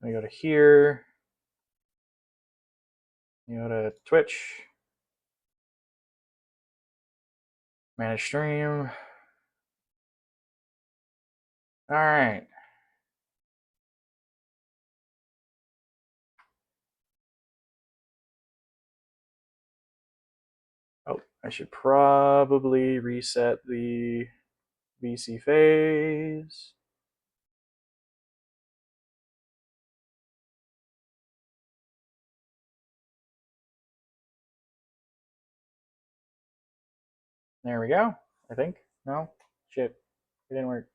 I go to here. You go to Twitch. Manage stream. All right. Oh, I should probably reset the VC phase. There we go, I think. No? Shit. It didn't work.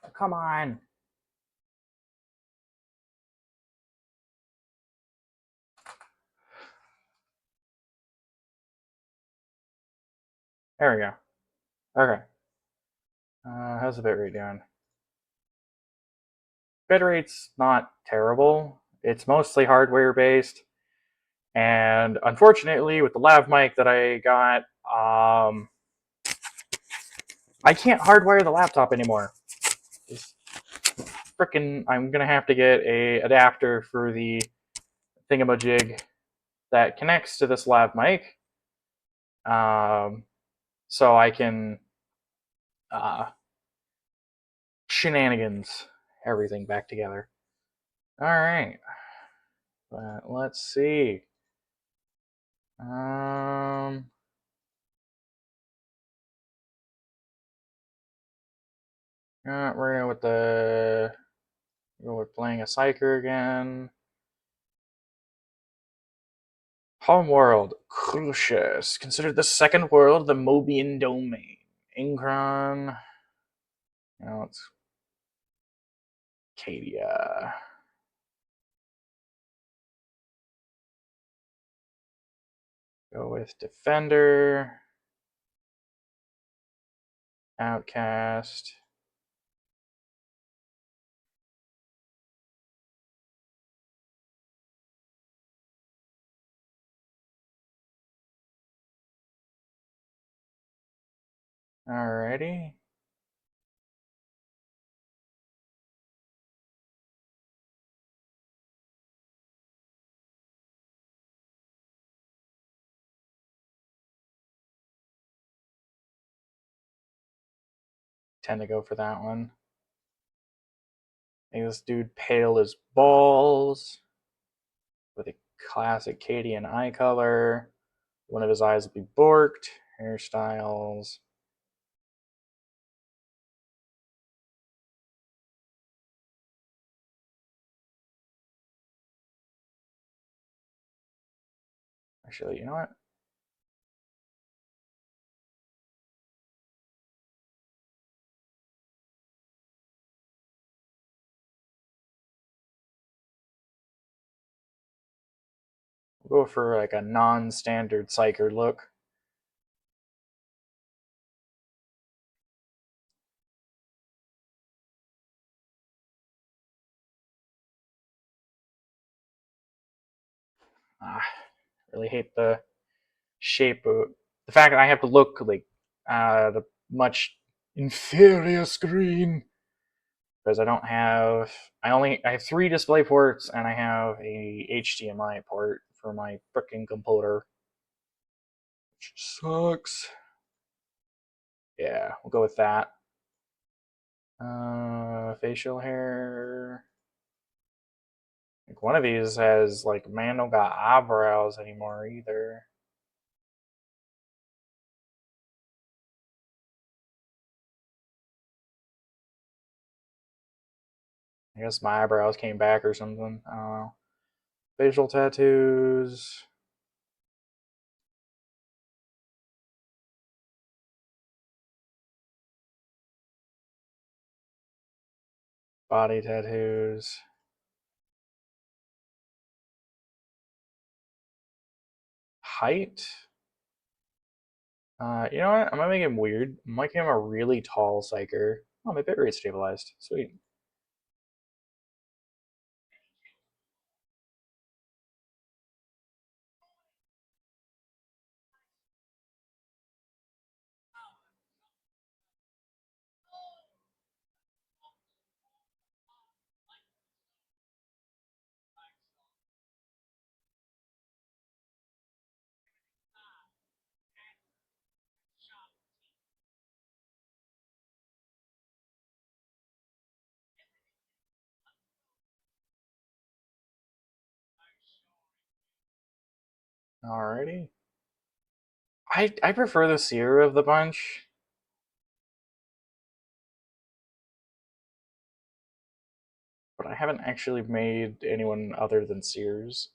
Oh, come on. There we go. Okay. How's the bitrate doing? Bitrate's not terrible. It's mostly hardware based. And unfortunately, with the lav mic that I got, I can't hardwire the laptop anymore. Frickin', I'm gonna have to get a adapter for the thingamajig that connects to this lav mic, so I can shenanigans everything back together. All right, but let's see. We're gonna go with playing a psyker again. Homeworld, Crucius. Considered the second world of the Mobian domain. Ingron. Now it's Cadia. Go with Defender. Outcast. Alrighty. Tend to go for that one. Make this dude pale as balls with a classic Cadian eye color. One of his eyes will be borked. Hairstyles. Actually, you know what? We'll go for like a non-standard psyker look. Really hate the shape of the fact that I have to look like at a much inferior screen because I have 3 display ports and I have a HDMI port for my freaking computer, which sucks. Yeah, we'll go with that. Facial hair. Like one of these has like, man, don't got eyebrows anymore either. I guess my eyebrows came back or something. I don't know. Facial tattoos. Body tattoos. Height. You know what? I'm gonna make him weird. I'm making him a really tall psyker. Oh, my bitrate stabilized. Sweet. Alrighty. I prefer the Seer of the bunch. But I haven't actually made anyone other than Seers.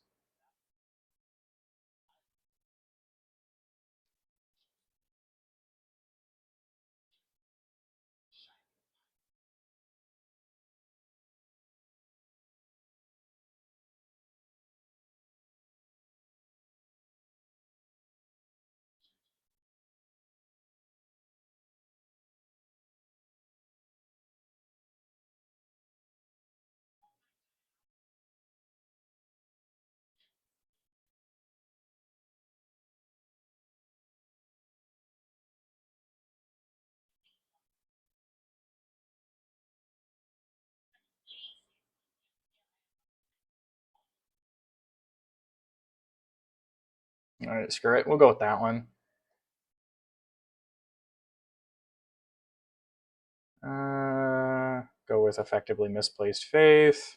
Alright, screw it. We'll go with that one. Go with effectively misplaced faith.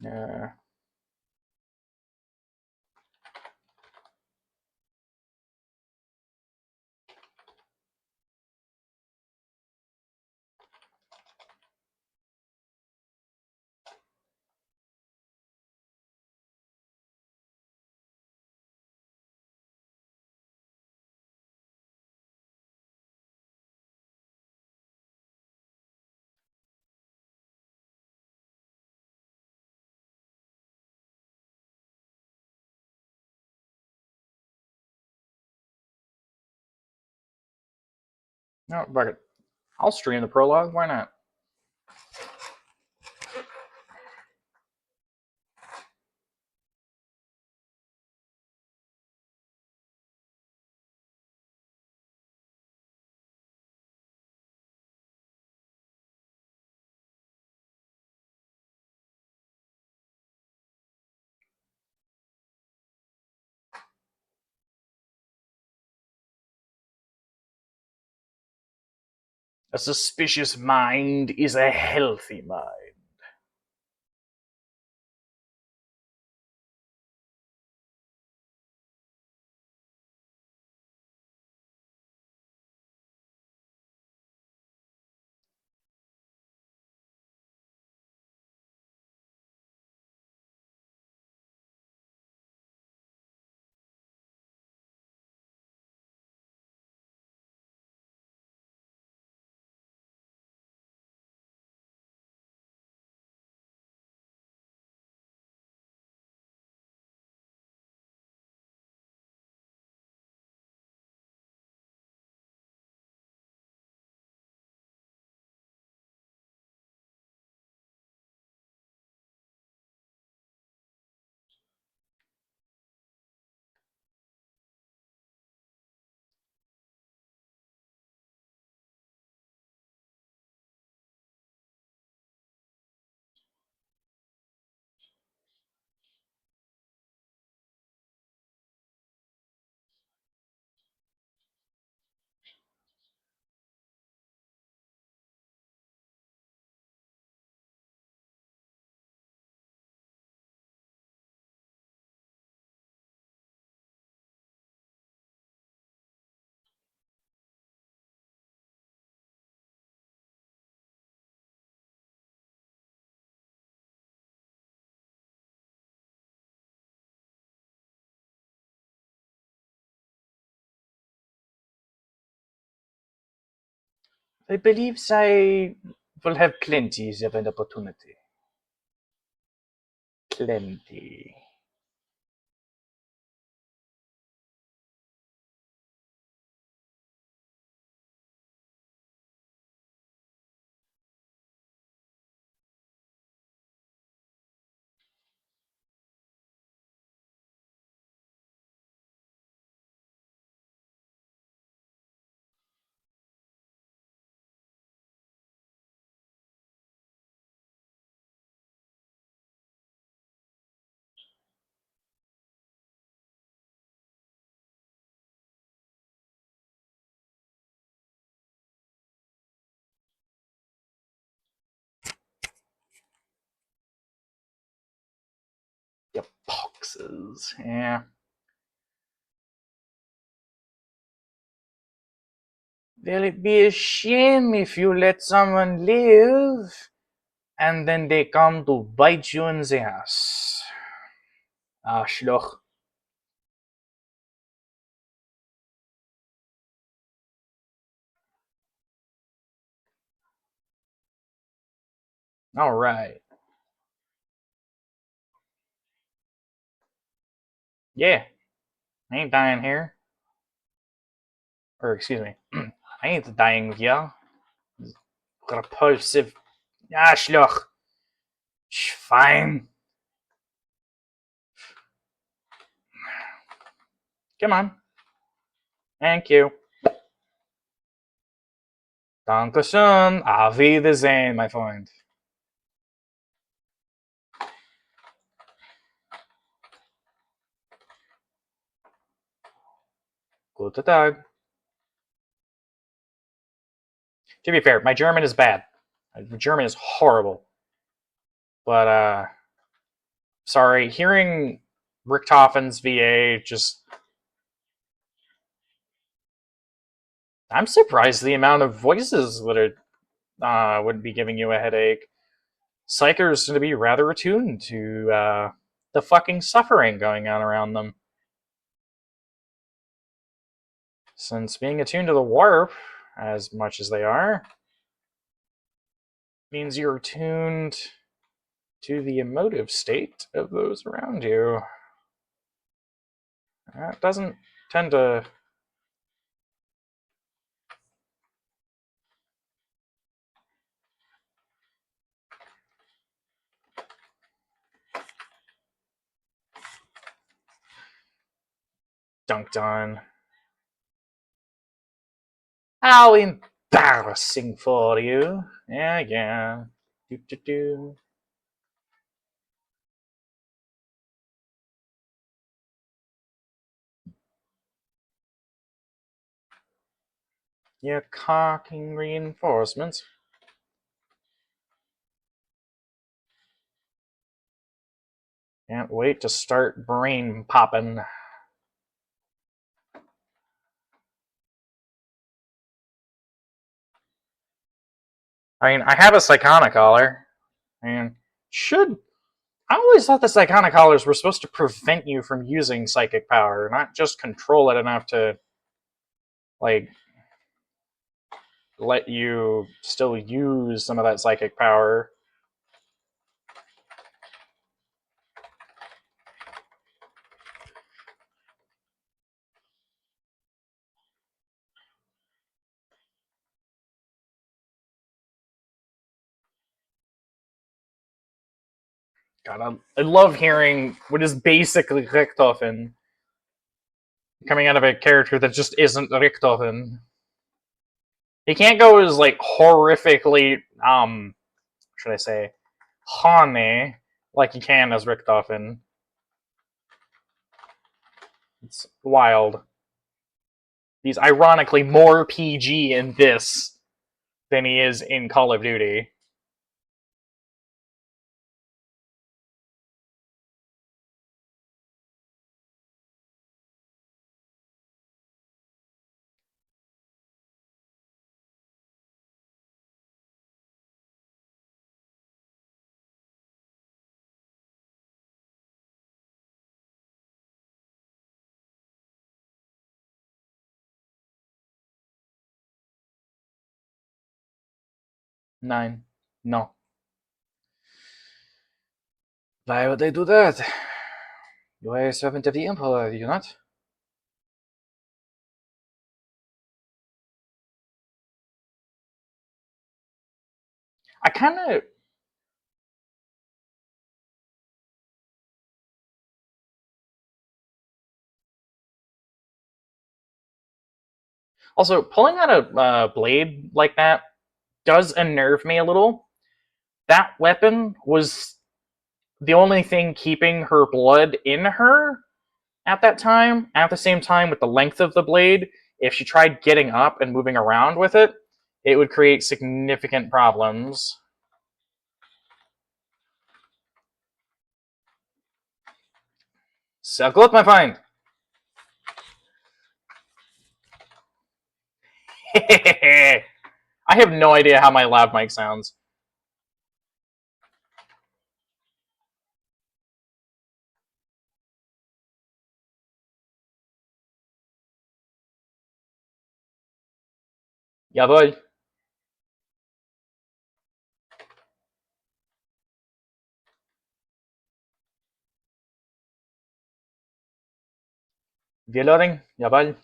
Yeah. No, but I'll stream the prologue. Why not? A suspicious mind is a healthy mind. I believe I will have plenty of an opportunity. Plenty. voices. Yeah. Will it be a shame if you let someone live and then they come to bite you in the ass? Arschloch. Alright. Yeah. I ain't dying here. Or, excuse me. I ain't dying with ya. Repulsive Arschloch. Fine. Come on. Thank you. Dankeschön. Auf Wiedersehen, my friend. Guten Tag. To be fair, my German is bad. My German is horrible. But, sorry, hearing Richthofen's VA just... I'm surprised the amount of voices would be giving you a headache. Psychers seem to be rather attuned to the fucking suffering going on around them. Since being attuned to the warp, as much as they are, means you're attuned to the emotive state of those around you. That doesn't tend to... dunked on. How embarrassing for you. Yeah. Do. You're cocking reinforcements. Can't wait to start brain popping. I mean, I have a Psychonic collar, and I always thought the Psychonic collars were supposed to prevent you from using psychic power, not just control it enough to, like, let you still use some of that psychic power. God, I love hearing what is basically Richthofen coming out of a character that just isn't Richthofen. He can't go as, like, horrifically, should I say, Hane, like he can as Richthofen. It's wild. He's ironically more PG in this than he is in Call of Duty. Nine. No. Why would they do that? You are a servant of the Emperor, are you not? I kind of... Also, pulling out a blade like that does unnerve me a little. That weapon was the only thing keeping her blood in her at that time. At the same time, with the length of the blade, if she tried getting up and moving around with it, it would create significant problems. Sehr gut, my friend. I have no idea how my lav mic sounds. Jawohl. Reloading. Jawohl.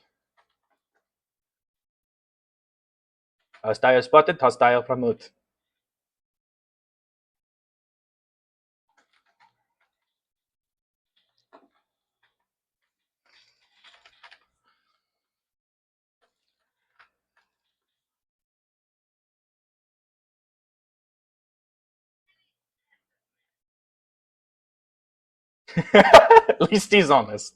Hostile spotted. Hostile promote. At least he's honest.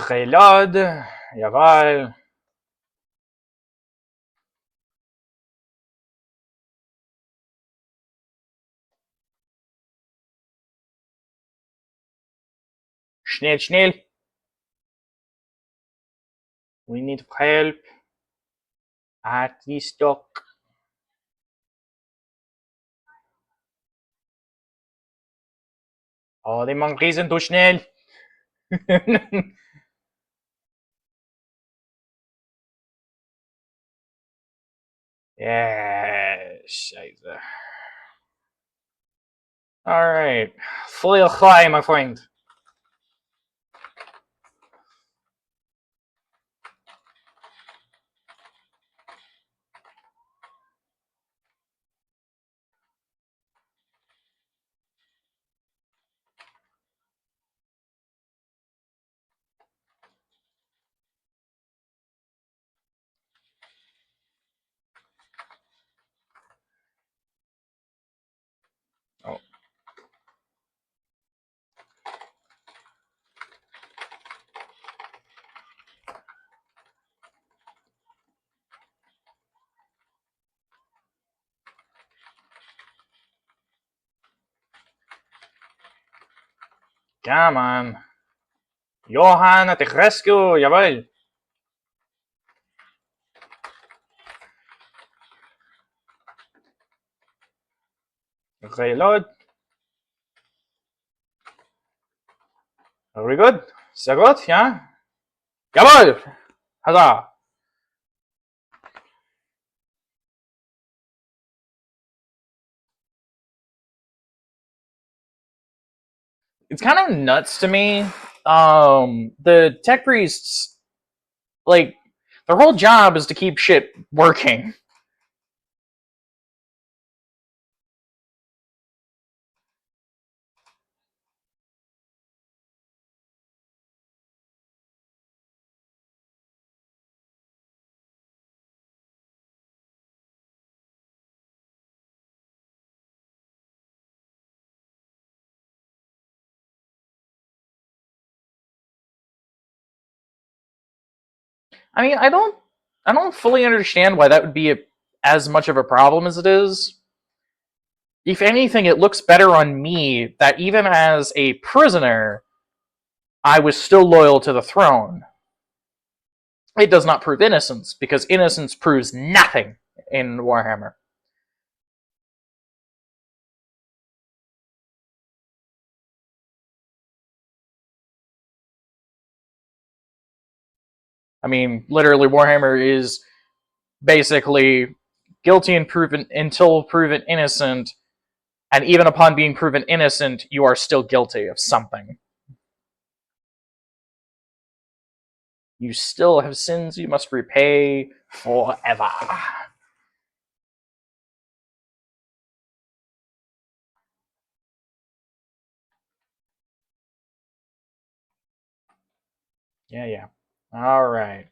Reload. Jawohl. Schnell, schnell. We need help. At the stock. Oh, die Monkeys sind zu schnell. Yeah, scheiße. Alright. Fully high, my friend. Oh. Come on. Johann at the rescue, jawohl. Reload. Are we good? Sehr gut, ja? Jawohl! Huzzah! It's kind of nuts to me. The tech priests, like, their whole job is to keep shit working. I mean, I don't fully understand why that would be as much of a problem as it is. If anything, it looks better on me that even as a prisoner, I was still loyal to the throne. It does not prove innocence, because innocence proves nothing in Warhammer. I mean, literally, Warhammer is basically guilty and proven until proven innocent, and even upon being proven innocent, you are still guilty of something. You still have sins you must repay forever. Yeah, yeah. All right.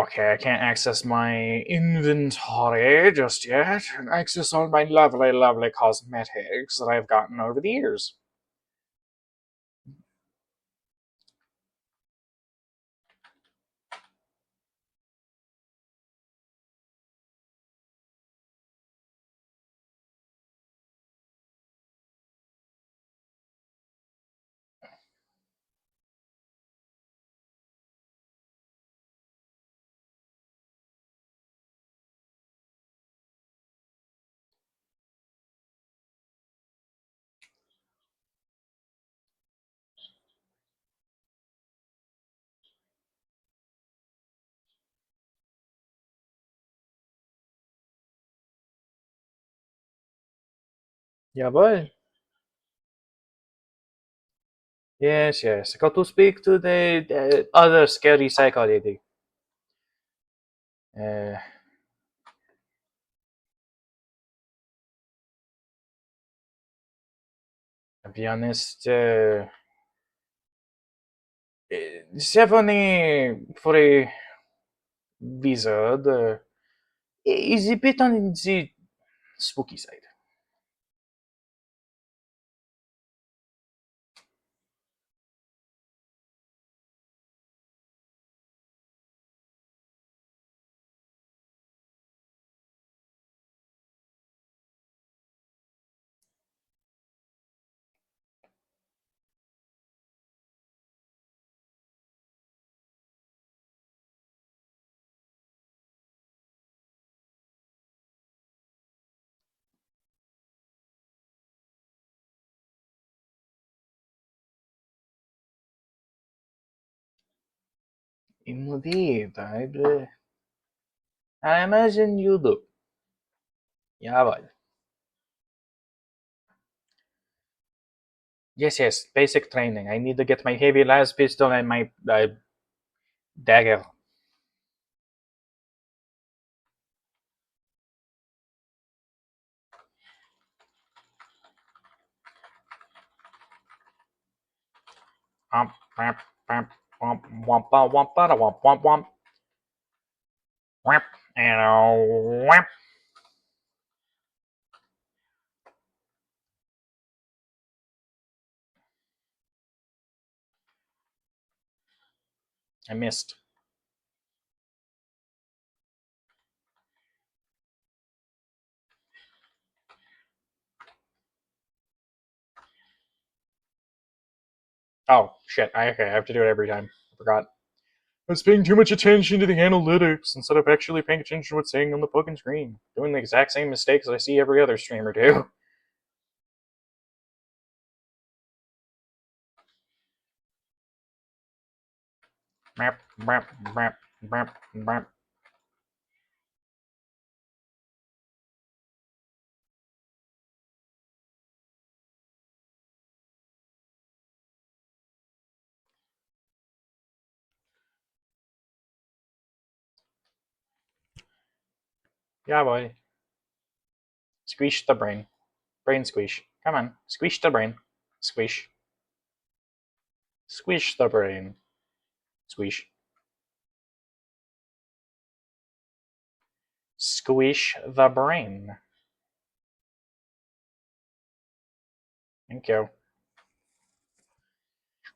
Okay, I can't access my inventory just yet. Access all my lovely, lovely cosmetics that I've gotten over the years. Yeah, boy. Yes, yes. Got to speak to the other scary psycho lady. Uh, to be honest, Stephanie, for a wizard, is a bit on the spooky side. Indeed, I imagine you do. Yeah, well. Yes, yes, basic training. I need to get my heavy las pistol and my dagger. Womp, womp, womp, womp, womp, womp, womp, womp, womp, womp, and womp. I missed. Oh, shit. Okay, I have to do it every time. I forgot. I was paying too much attention to the analytics instead of actually paying attention to what's saying on the fucking screen. Doing the exact same mistakes I see every other streamer do. Map, map, map, map, map. Yeah, boy. Squish the brain. Brain squish. Come on. Squish the brain. Squish. Squish the brain. Squish. Squish the brain. Thank you.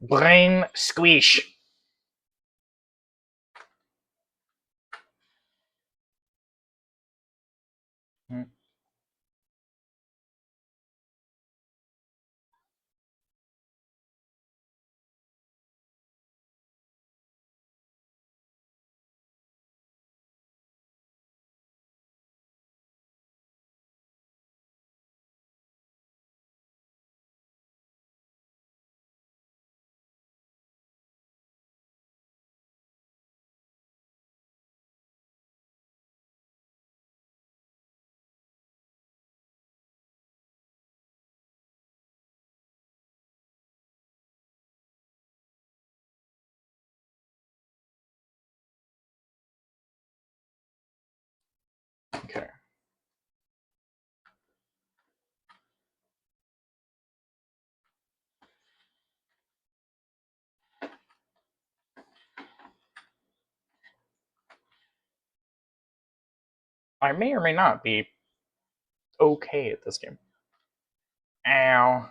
Brain squish. Hmm. I may or may not be okay at this game. Ow.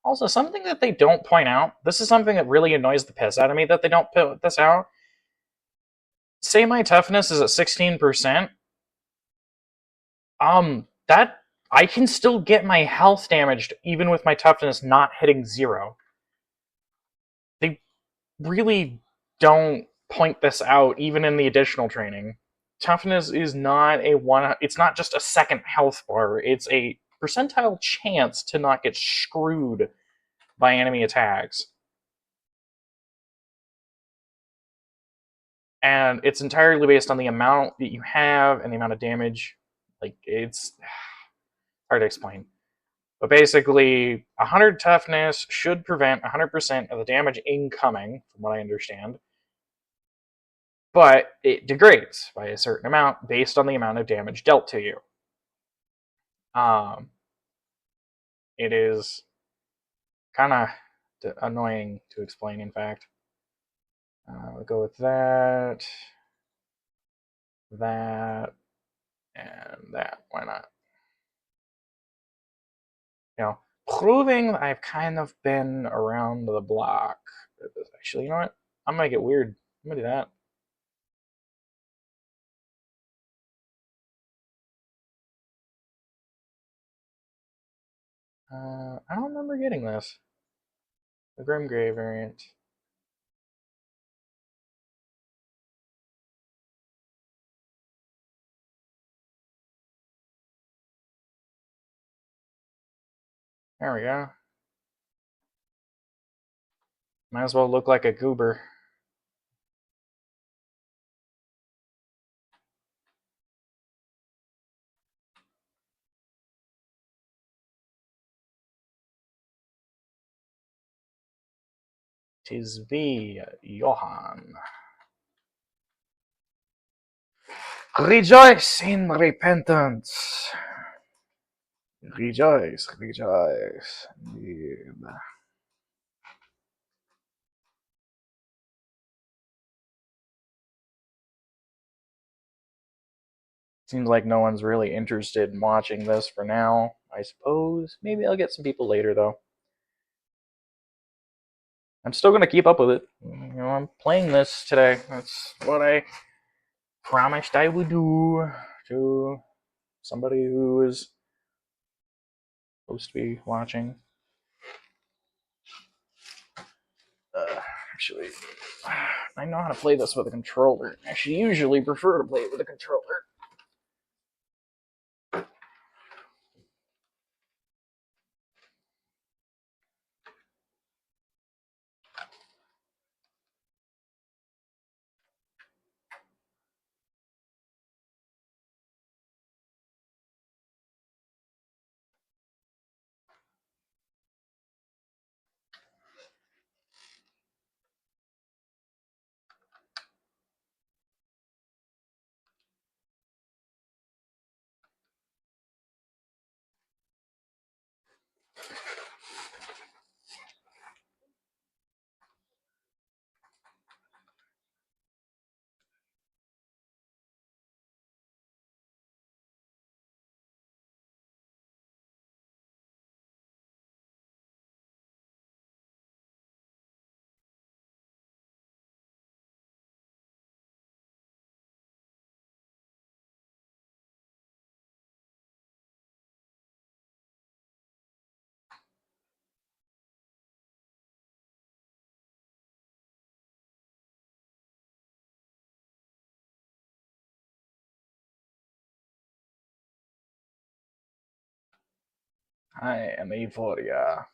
Also, something that they don't point out, this is something that really annoys the piss out of me that they don't put this out. Say my toughness is at 16%. That I can still get my health damaged even with my toughness not hitting 0. They really don't point this out even in the additional training. Toughness is not a one, it's not just a second health bar, it's a percentile chance to not get screwed by enemy attacks. And it's entirely based on the amount that you have and the amount of damage. Like, it's hard to explain. But basically, 100 toughness should prevent 100% of the damage incoming, from what I understand. But it degrades by a certain amount based on the amount of damage dealt to you. It is kind of annoying to explain, in fact. We'll go with that, that, and that. Why not? You know, proving that I've kind of been around the block. Actually, you know what? I'm gonna get weird. I'm gonna do that. I don't remember getting this. The Grimgrave variant. There we go. Might as well look like a goober. Tis thee, Johann. Rejoice in repentance. Rejoice, rejoice. Indeed. Seems like no one's really interested in watching this for now, I suppose. Maybe I'll get some people later, though. I'm still going to keep up with it. You know, I'm playing this today. That's what I promised I would do to somebody who is supposed to be watching. Actually, I know how to play this with a controller. I should usually prefer to play it with a controller. I am Euphoria.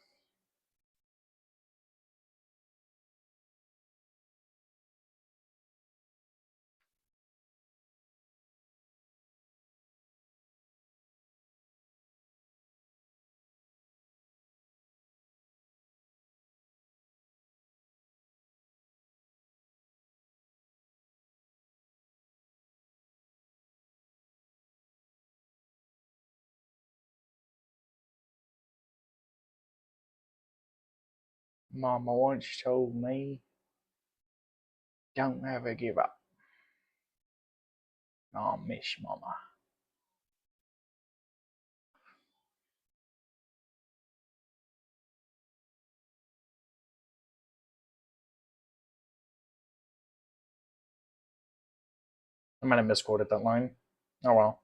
Mama once told me, don't ever give up. I miss Mama. I might have misquoted that line. Oh well.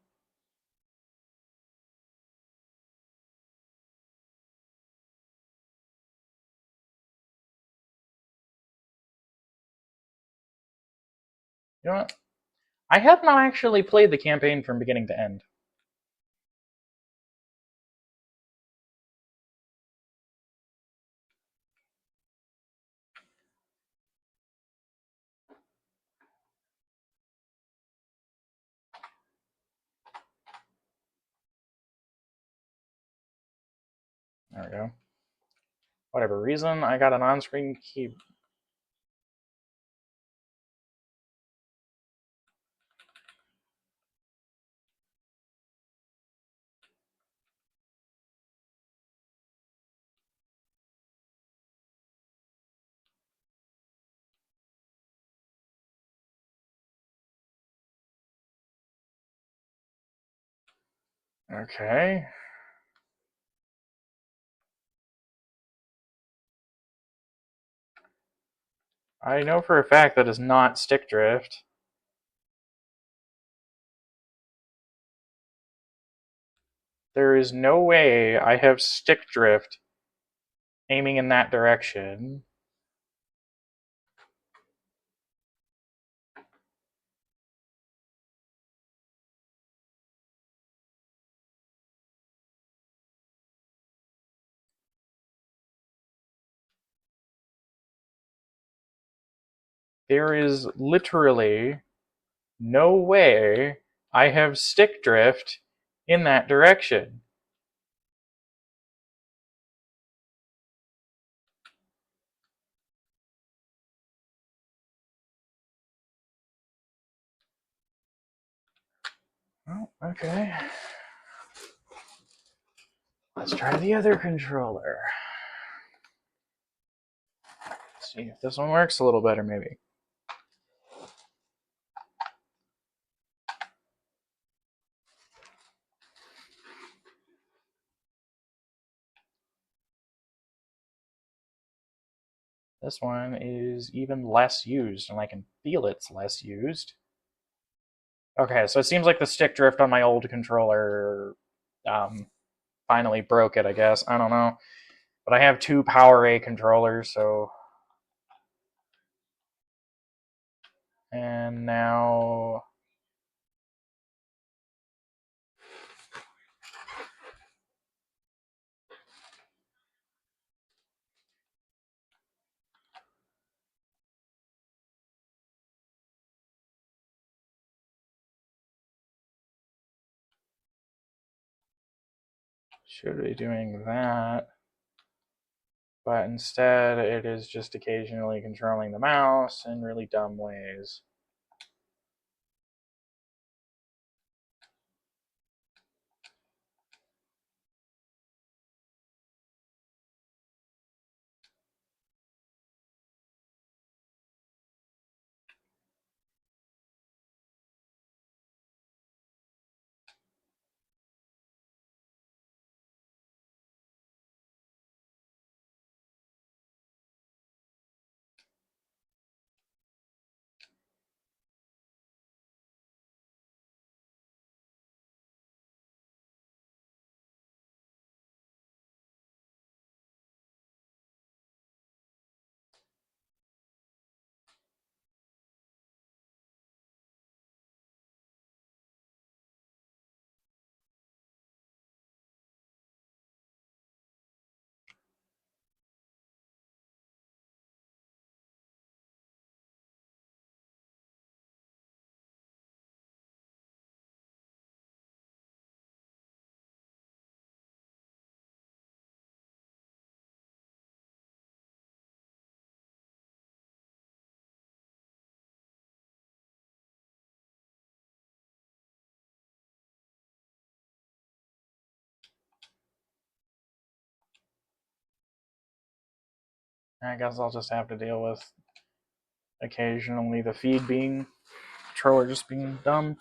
You know what? I have not actually played the campaign from beginning to end. There we go. Whatever reason, I got an on-screen key. Okay. I know for a fact that is not stick drift. There is no way I have stick drift aiming in that direction. There is literally no way I have stick drift in that direction. Oh, okay. Let's try the other controller. See if this one works a little better, maybe. This one is even less used, and I can feel it's less used. Okay, so it seems like the stick drift on my old controller finally broke it, I guess. I don't know. But I have two Power A controllers, so... And now... should be doing that. But instead, it is just occasionally controlling the mouse in really dumb ways. I guess I'll just have to deal with occasionally the feed being controller just being dumb.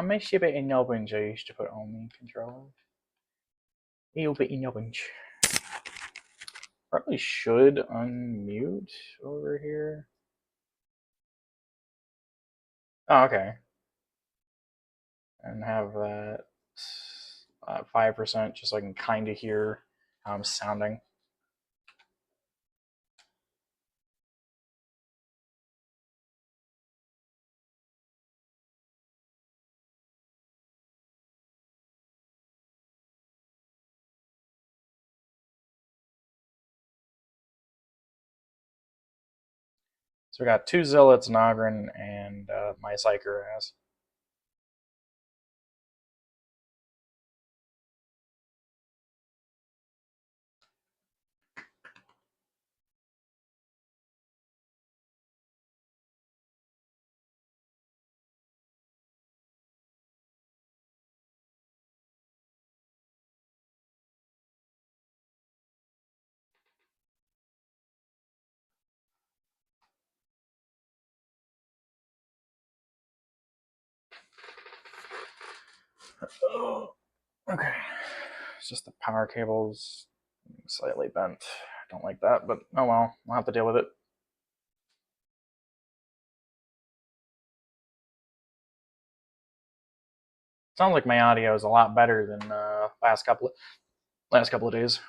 May się by nie będzie, jeśli put only controller. It'll be in Probably should unmute over here. Oh, okay. And have that 5% just so I can kind of hear how I'm sounding. So we got 2 Zealots, Nogrin, and my Psyker ass. Okay. It's just the power cables slightly bent. Don't like that, but oh well. I'll have to deal with it. Sounds like my audio is a lot better than last couple of days.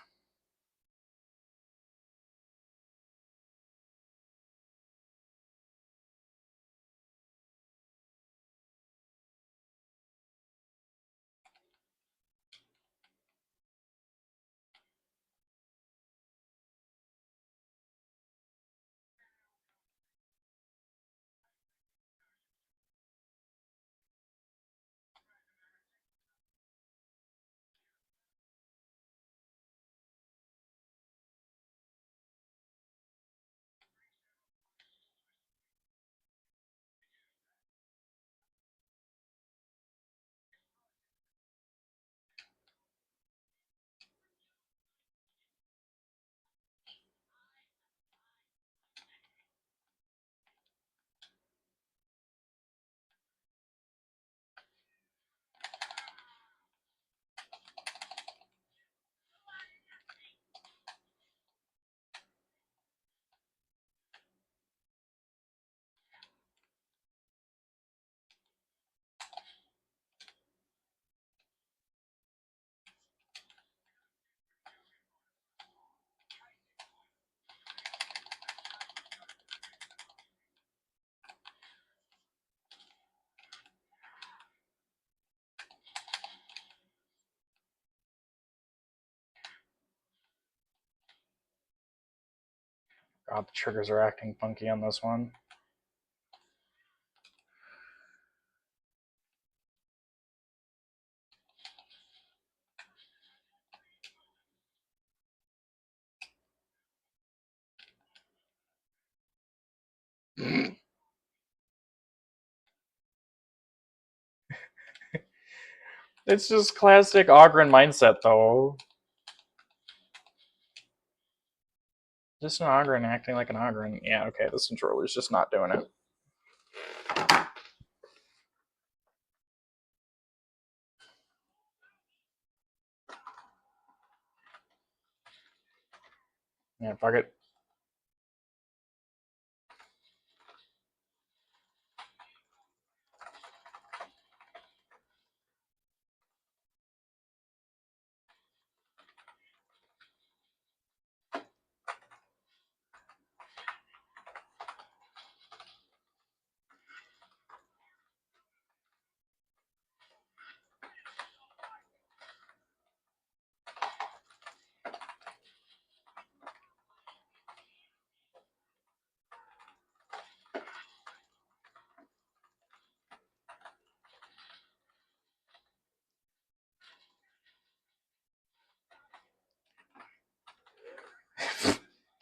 God, the triggers are acting funky on this one. It's just classic Ogren mindset, though. Just an Ogren acting like an Ogren. Yeah, okay, this controller's just not doing it. Yeah, fuck it.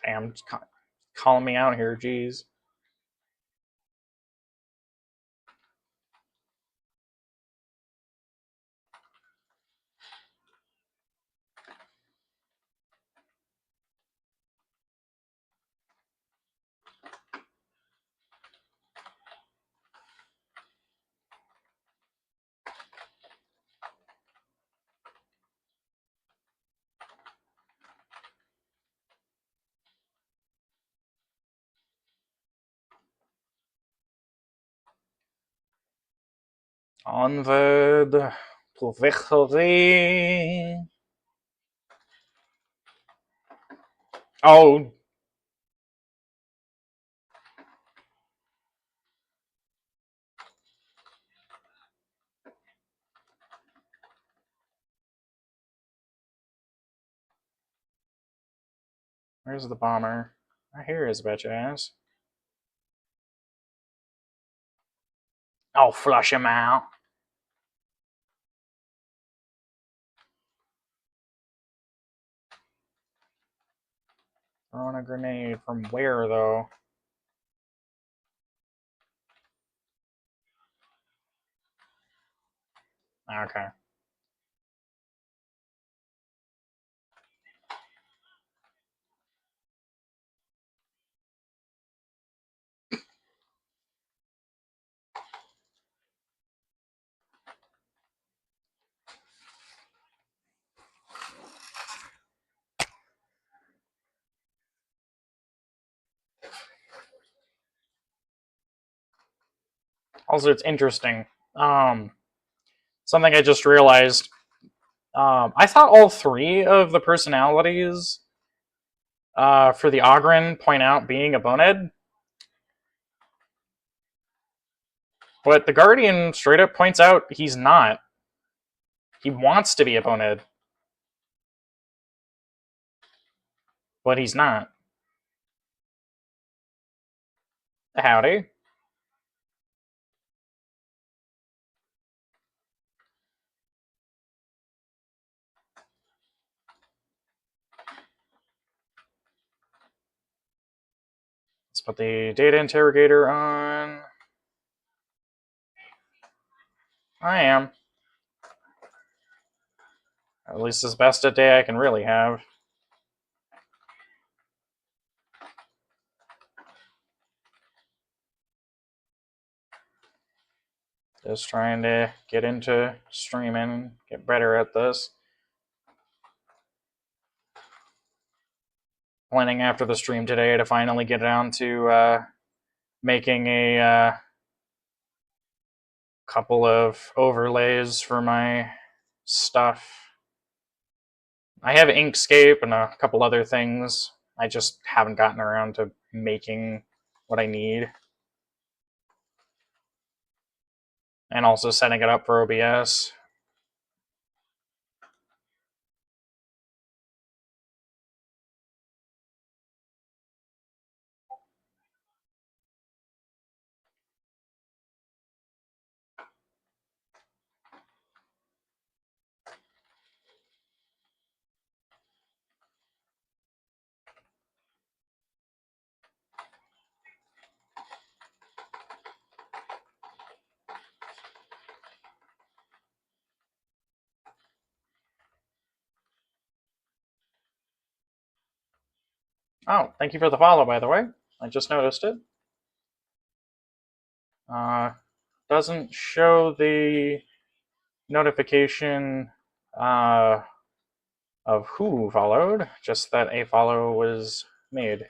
Damn, calling me out here, jeez. Onward to victory. Oh, where's the bomber? I hear his bitch ass. I'll flush him out. Throwing a grenade from where, though? Okay. Also, it's interesting. Something I just realized. I thought all three of the personalities for the Ogren point out being a bonehead, but the Guardian straight up points out he's not. He wants to be a bonehead, but he's not. Howdy. Let's put the data interrogator on. I am. At least as best a day I can really have. Just trying to get into streaming, get better at this. Planning after the stream today to finally get down to making a couple of overlays for my stuff. I have Inkscape and a couple other things. I just haven't gotten around to making what I need. And also setting it up for OBS. Oh, thank you for the follow, by the way. I just noticed it. Doesn't show the notification uh, of who followed, just that a follow was made.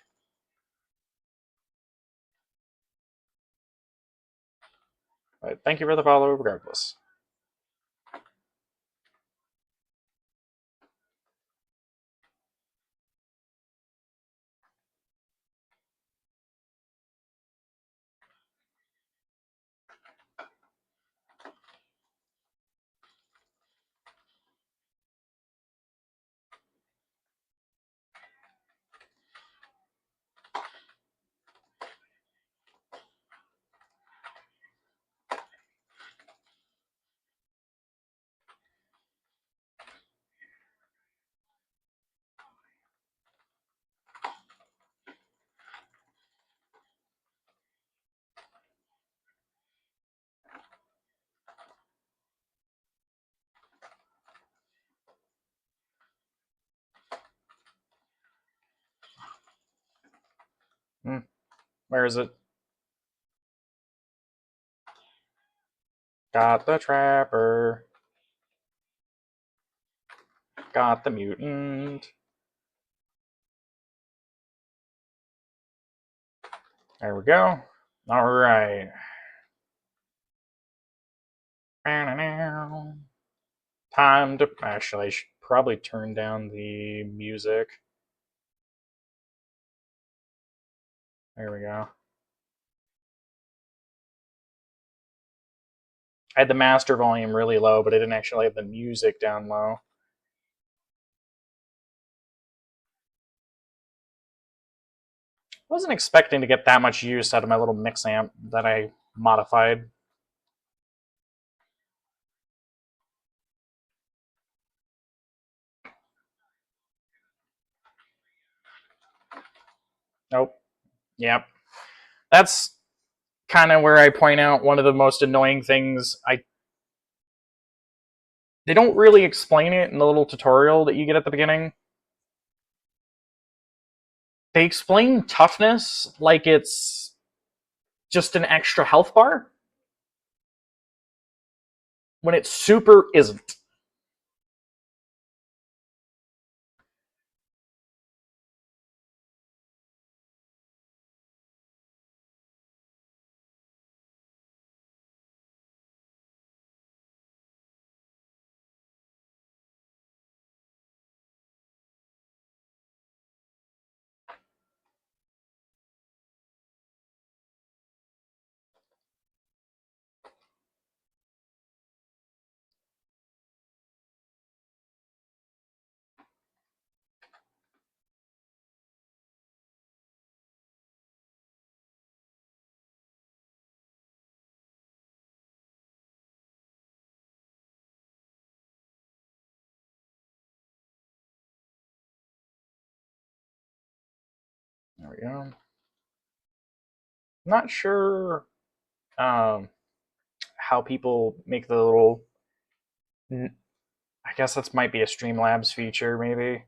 But thank you for the follow, regardless. Where is it? Got the trapper. Got the mutant. There we go. Alright. Time to... Actually, I should probably turn down the music. There we go. I had the master volume really low, but I didn't actually have the music down low. Wasn't expecting to get that much use out of my little mix amp that I modified. Nope. Yep. That's kind of where I point out one of the most annoying things. They don't really explain it in the little tutorial that you get at the beginning. They explain toughness like it's just an extra health bar, when it super isn't. There we go. Not sure how people make the little. I guess that might be a Streamlabs feature, maybe,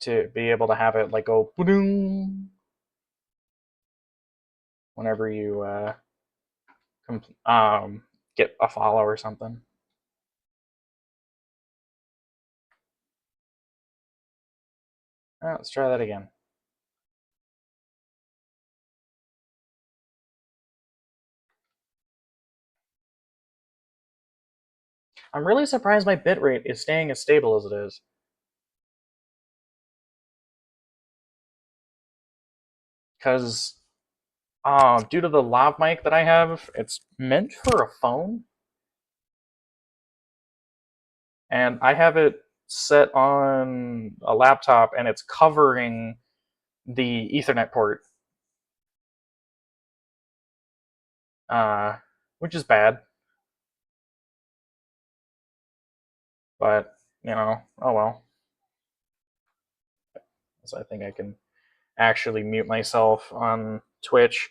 to be able to have it like go whenever you get a follow or something. Let's try that again. I'm really surprised my bitrate is staying as stable as it is. Because due to the lav mic that I have, it's meant for a phone. And I have it set on a laptop and it's covering the Ethernet port. Which is bad. But, oh well. So I think I can actually mute myself on Twitch.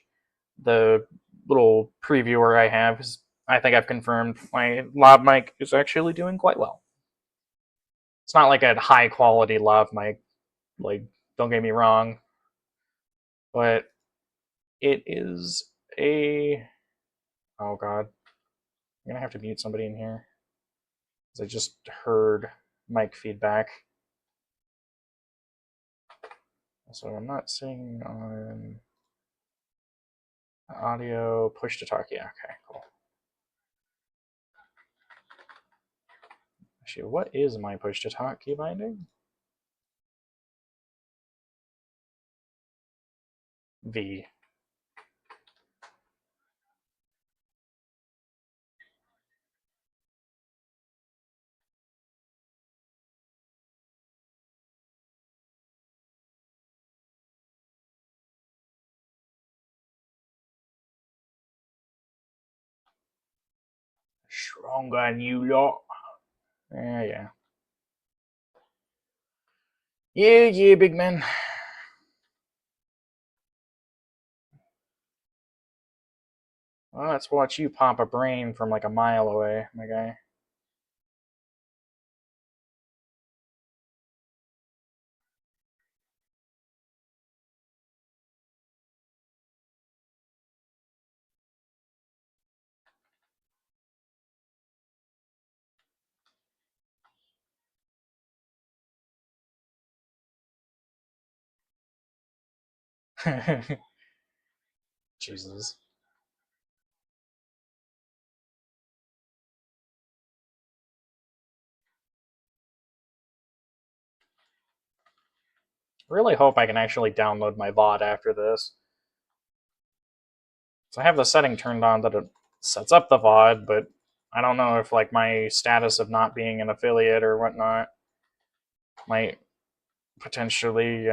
The little previewer I have is, I think I've confirmed my lav mic is actually doing quite well. It's not like a high quality lav mic, Like, don't get me wrong, but it is a. Oh god, I'm gonna have to mute somebody in here because I just heard mic feedback. So I'm not seeing on audio push to talk. Yeah, okay, cool. Actually, what is my push to talk key binding? V. Stronger than you lot. Yeah. Yeah, big man. Well, let's watch you pop a brain from like a mile away, my guy. Jesus. Really hope I can actually download my VOD after this. So I have the setting turned on that it sets up the VOD, but I don't know if like my status of not being an affiliate or whatnot might potentially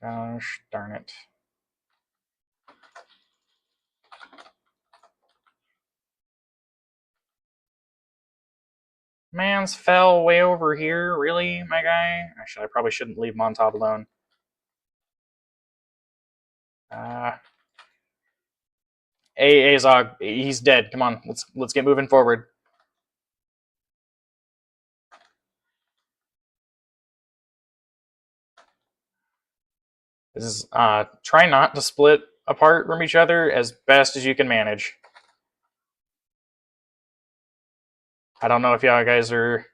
gosh darn it. Man's fell way over here, really, my guy? Actually, I probably shouldn't leave Montauk alone. Azog, he's dead. Come on, let's get moving forward. This is try not to split apart from each other as best as you can manage. I don't know if y'all guys are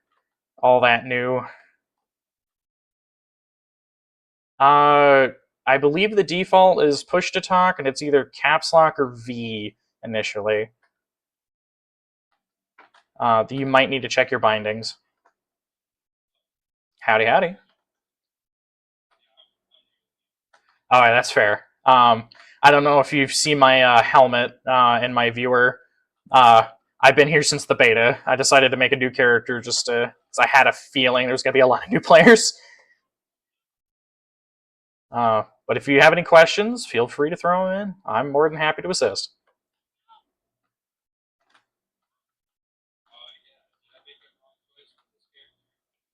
all that new. I believe the default is push to talk, and it's either caps lock or V initially. You might need to check your bindings. Howdy, howdy. All right, that's fair. I don't know if you've seen my helmet in my viewer. I've been here since the beta. I decided to make a new character just because I had a feeling there's going to be a lot of new players. But if you have any questions, feel free to throw them in. I'm more than happy to assist.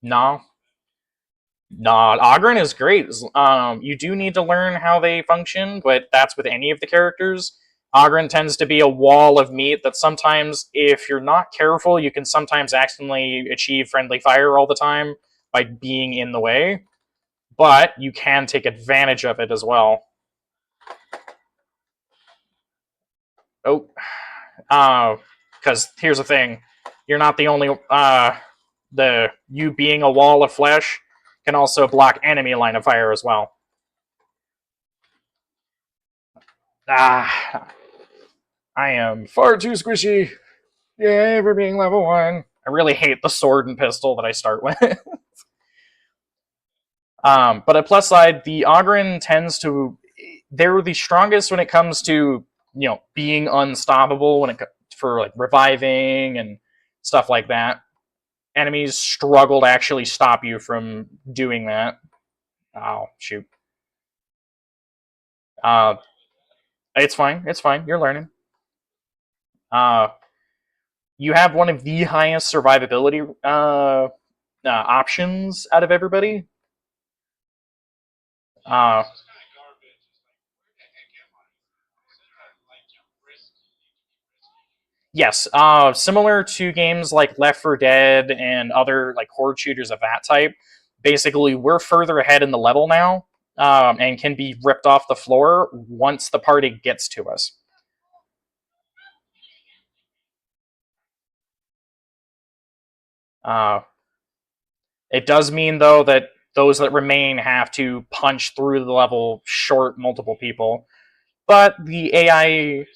No, Ogren is great. You do need to learn how they function, but that's with any of the characters. Ogren tends to be a wall of meat that sometimes, if you're not careful, you can sometimes accidentally achieve friendly fire all the time by being in the way. But you can take advantage of it as well. Oh, because here's the thing: you're not the only. You being a wall of flesh can also block enemy line of fire as well. I am far too squishy. Yay for being level 1. I really hate the sword and pistol that I start with. But at plus side, the Ogren tends to. They're the strongest when it comes to being unstoppable when it for like reviving and stuff like that. Enemies struggle to actually stop you from doing that. Oh shoot. It's fine. It's fine. You're learning. You have one of the highest survivability options out of everybody. Uh, yes, similar to games like Left 4 Dead and other like horde shooters of that type. Basically, we're further ahead in the level now, and can be ripped off the floor once the party gets to us. Uh, it does mean though that those that remain have to punch through the level, short multiple people. But the AI,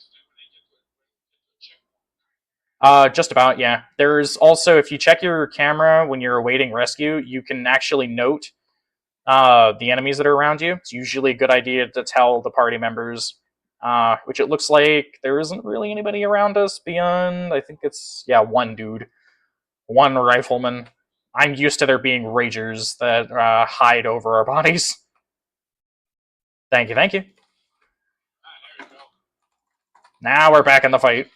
just about, yeah. There's also, if you check your camera when you're awaiting rescue, you can actually note the enemies that are around you. It's usually a good idea to tell the party members, which it looks like there isn't really anybody around us beyond, I think it's, yeah, one dude, one rifleman. I'm used to there being ragers that hide over our bodies. Thank you, thank you. Now we're back in the fight.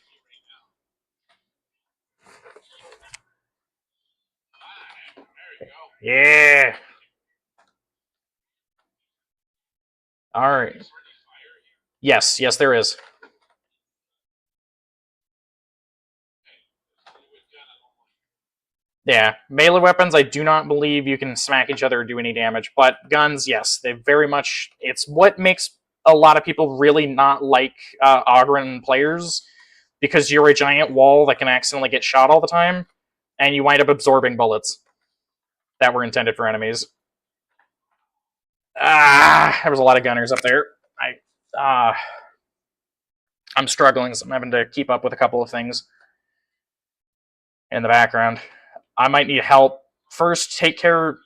Yeah. All right. Yes, yes, there is. Yeah, melee weapons, I do not believe you can smack each other or do any damage, but guns, yes, they very much. It's what makes a lot of people really not like Ogren players, because you're a giant wall that can accidentally get shot all the time, and you wind up absorbing bullets that were intended for enemies. There was a lot of gunners up there. I'm struggling, so I'm having to keep up with a couple of things in the background. I might need help. First, take care.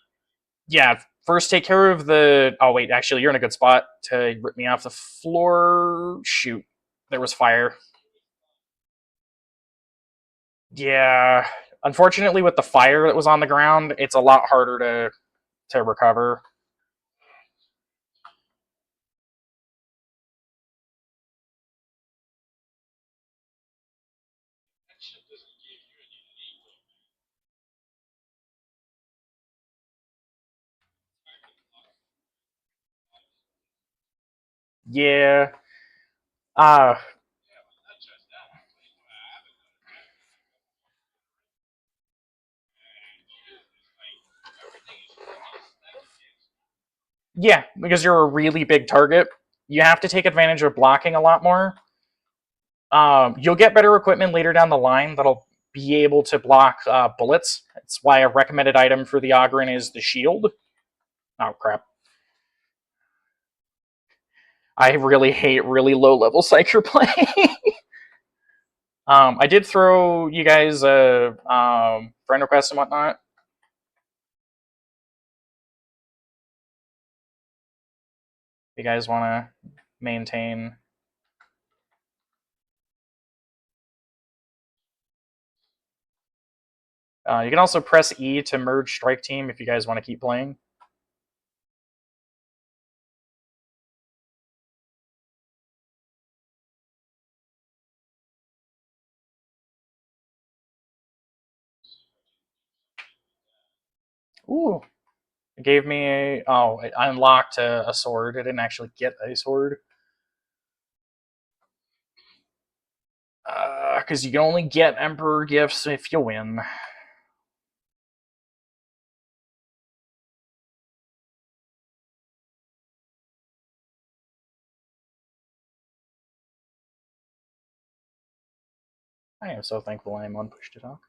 Yeah, first take care of the. Oh wait, actually, you're in a good spot to rip me off the floor. Shoot, there was fire. Yeah, unfortunately, with the fire that was on the ground, it's a lot harder to recover. Yeah. Uh yeah, because you're a really big target, you have to take advantage of blocking a lot more. You'll get better equipment later down the line that'll be able to block bullets. That's why a recommended item for the Ogren is the shield. Oh crap! I really hate really low level psycher play. I did throw you guys a friend request and whatnot. If you guys want to maintain. You can also press E to merge strike team if you guys want to keep playing. Ooh, it gave me a. Oh, it unlocked a sword. I didn't actually get a sword. Because you can only get Emperor gifts if you win. I am so thankful I am on push to talk.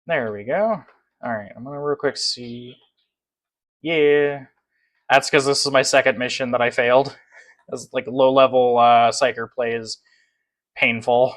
There we go. Alright, I'm gonna real quick see. Yeah. That's because this is my second mission that I failed. As like low level psyker play is painful.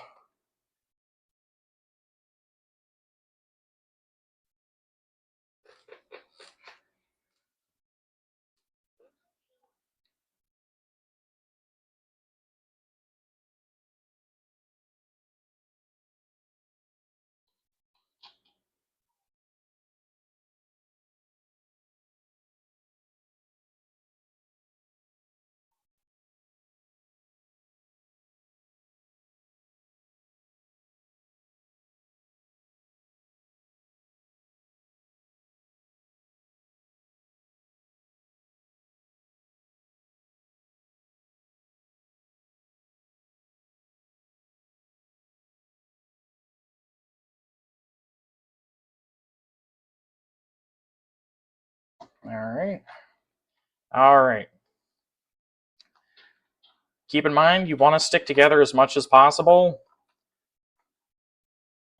Alright. Alright. Keep in mind, you want to stick together as much as possible.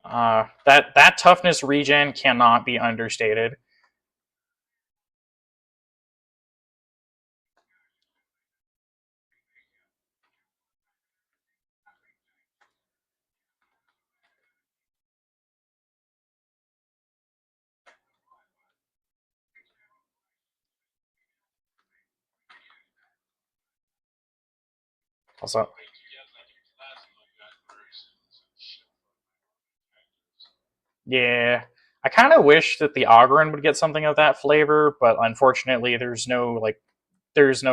That toughness regen cannot be understated. Also, yeah, I kind of wish that the Ogryn would get something of that flavor, but unfortunately, there's no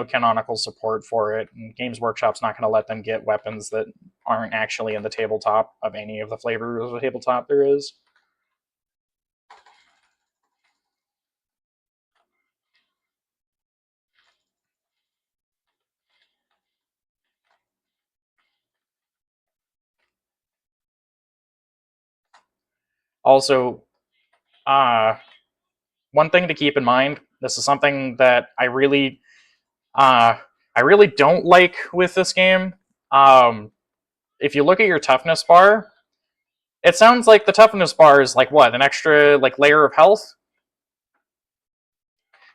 canonical support for it, and Games Workshop's not going to let them get weapons that aren't actually in the tabletop of any of the flavors of the tabletop there is. Also, uh, one thing to keep in mind, this is something that uh, I really don't like with this game. If you look at your toughness bar, it sounds like the toughness bar is like what, an extra like layer of health?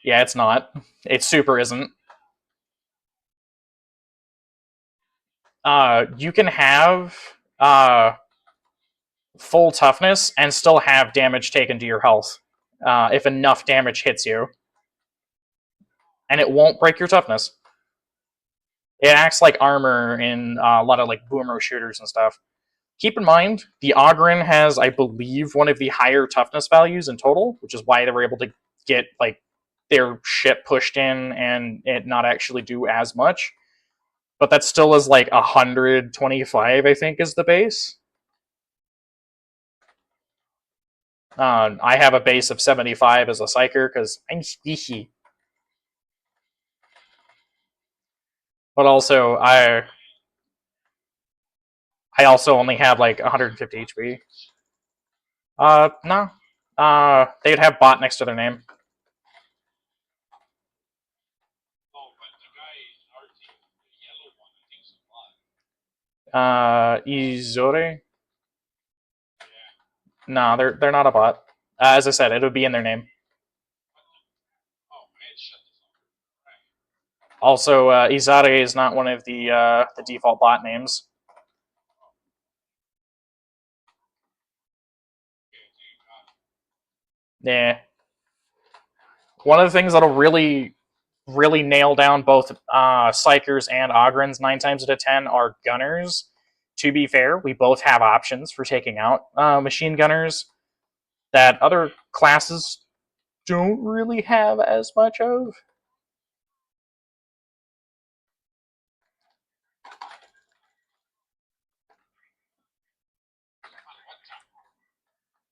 Yeah, it's not. It super isn't. You can have uh, full toughness and still have damage taken to your health if enough damage hits you, and it won't break your toughness. It acts like armor in a lot of like boomer shooters and stuff. Keep in mind, the Ogryn has, I believe, one of the higher toughness values in total, which is why they were able to get like their shit pushed in and it not actually do as much. But that still is like 125, I think, is the base. I have a base of 75 as a psyker because I'm squishy. But also, I also only have like 150 HP. No. They'd have bot next to their name. Izore? No, they're not a bot. As I said, it would be in their name. Also, Izare is not one of the default bot names. Yeah. One of the things that'll really nail down both Psychers and Ogryns 9 times out of 10 are Gunners. To be fair, we both have options for taking out Machine Gunners that other classes don't really have as much of.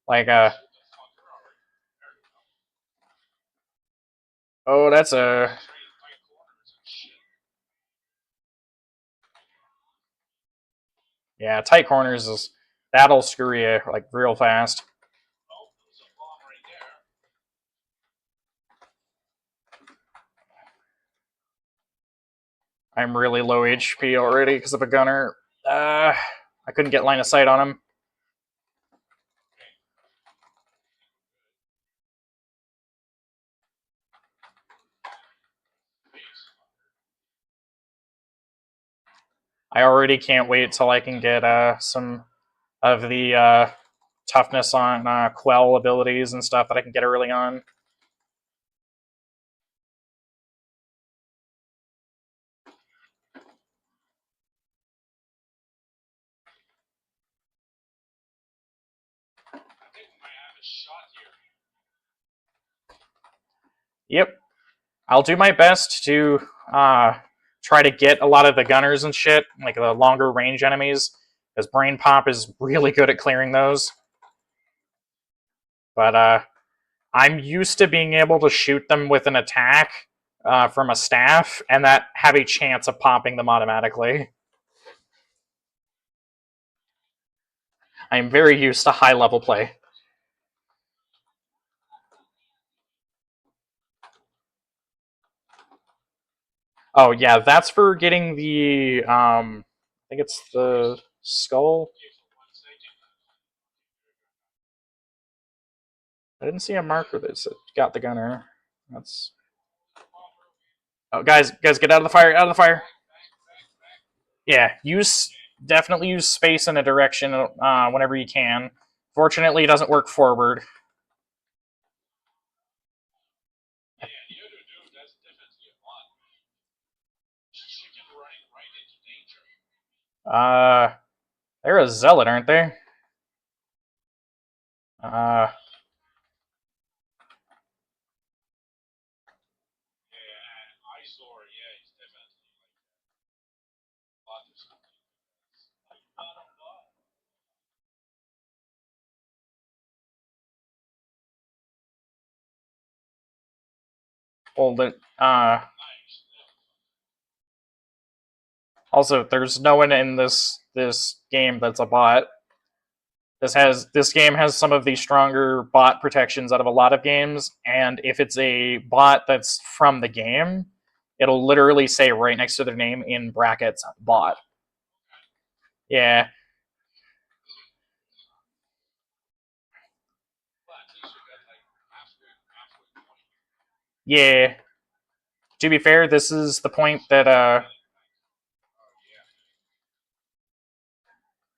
Like, oh, that's a. Yeah, tight corners is. That'll screw you, like, real fast. I'm really low HP already because of a gunner. I couldn't get line of sight on him. I already can't wait till I can get some of the toughness on Quell abilities and stuff that I can get early on. Yep. I'll do my best to try to get a lot of the gunners and shit, like the longer range enemies, because Brain Pop is really good at clearing those. But I'm used to being able to shoot them with an attack from a staff, and that have a chance of popping them automatically. I'm very used to high level play. Oh yeah, that's for getting the I think it's the skull. I didn't see a marker that said got the gunner. That's oh guys, get out of the fire! Out of the fire! Yeah, use definitely use space in a direction whenever you can. Fortunately, it doesn't work forward. Uh, they're a zealot, aren't they? Uh, hold it. Also, there's no one in this game that's a bot. This game has some of the stronger bot protections out of a lot of games, and if it's a bot that's from the game, it'll literally say right next to their name in brackets bot. Yeah. Yeah. To be fair, this is the point that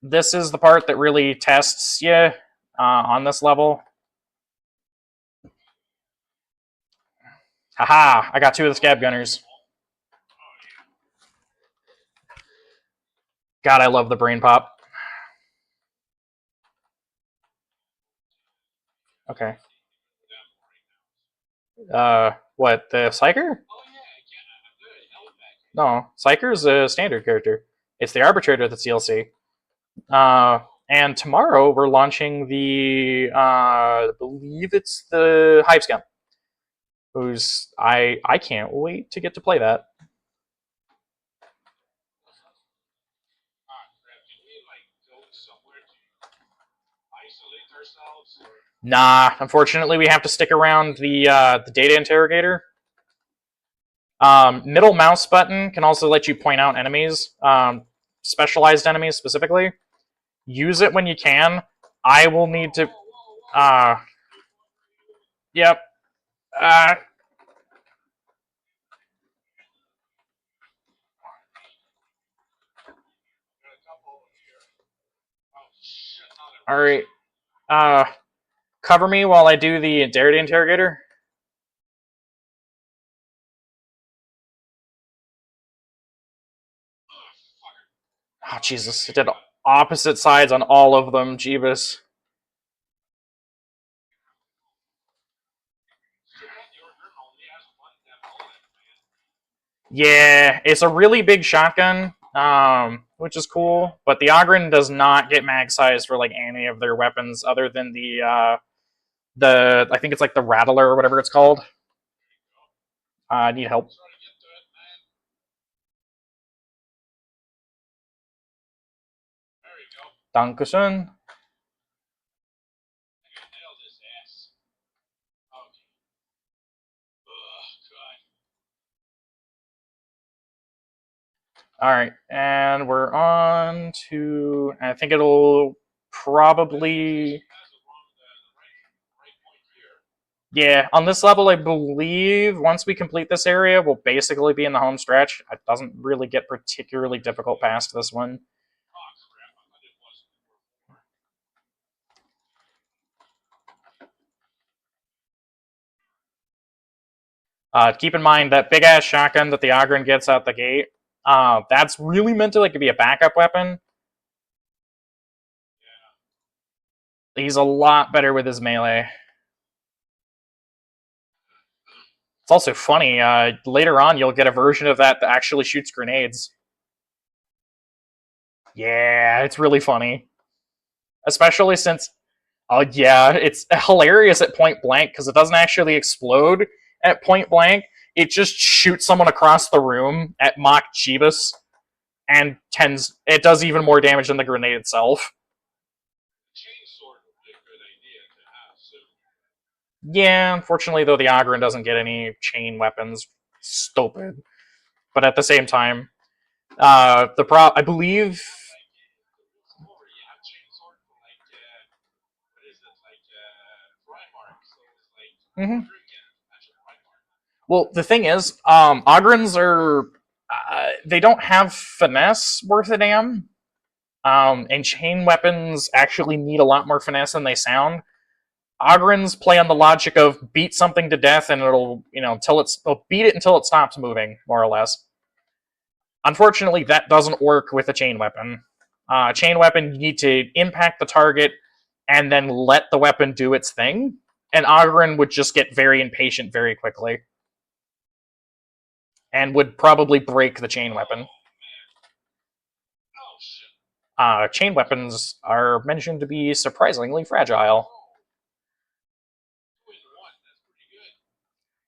this is the part that really tests you on this level. Haha! I got two of the scab gunners. God, I love the brain pop. Okay. What the psyker? No, psyker's a standard character. It's the arbitrator that's DLC. And tomorrow we're launching the I believe it's the Hive Scum. Who's I can't wait to get to play that. Nah, unfortunately we have to stick around the data interrogator. Middle mouse button can also let you point out enemies, specialized enemies specifically. Use it when you can. I will need to. Uh, yep. Uh, all right. Uh, cover me while I do the data interrogator. Oh Jesus! It did opposite sides on all of them. Jeebus. Yeah, it's a really big shotgun, which is cool. But the Ogren does not get mag size for like any of their weapons, other than the I think it's like the Rattler or whatever it's called. I need help. Dankeschön. All right, and we're on to. I think it'll probably. Yeah, on this level, I believe once we complete this area, we'll basically be in the home stretch. It doesn't really get particularly difficult past this one. Keep in mind that big ass shotgun that the Ogren gets out the gate. That's really meant to like be a backup weapon. He's a lot better with his melee. It's also funny. Later on, you'll get a version of that that actually shoots grenades. Yeah, it's really funny, especially since. Oh yeah, it's hilarious at point blank because it doesn't actually explode at point blank. It just shoots someone across the room at Mach Jeebus and tends. It does even more damage than the grenade itself. Yeah, unfortunately though, the Ogren doesn't get any chain weapons. Stupid. but at the same time, I believe. Mhm. Well, the thing is, Ogrins are they don't have finesse worth a damn. And chain weapons actually need a lot more finesse than they sound. Ogrins play on the logic of beat something to death and it'll, it'll beat it until it stops moving, more or less. Unfortunately, that doesn't work with a chain weapon. Chain weapon, you need to impact the target and then let the weapon do its thing. And Ogren would just get very impatient very quickly. And would probably break the chain weapon. Chain weapons are mentioned to be surprisingly fragile.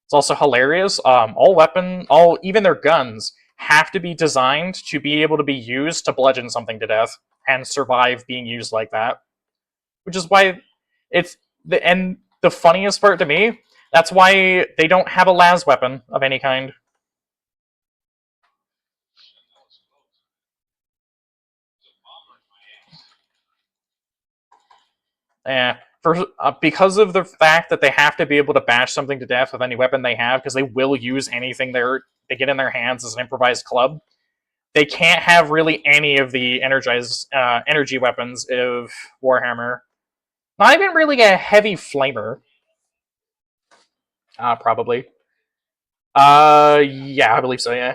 It's also hilarious. Even their guns have to be designed to be able to be used to bludgeon something to death and survive being used like that. Which is why the funniest part to me, that's why they don't have a las weapon of any kind. Yeah, because of the fact that they have to be able to bash something to death with any weapon they have, because they will use anything they get in their hands as an improvised club. They can't have really any of the energy weapons of Warhammer. Not even really a heavy flamer. Probably. Yeah, I believe so. Yeah.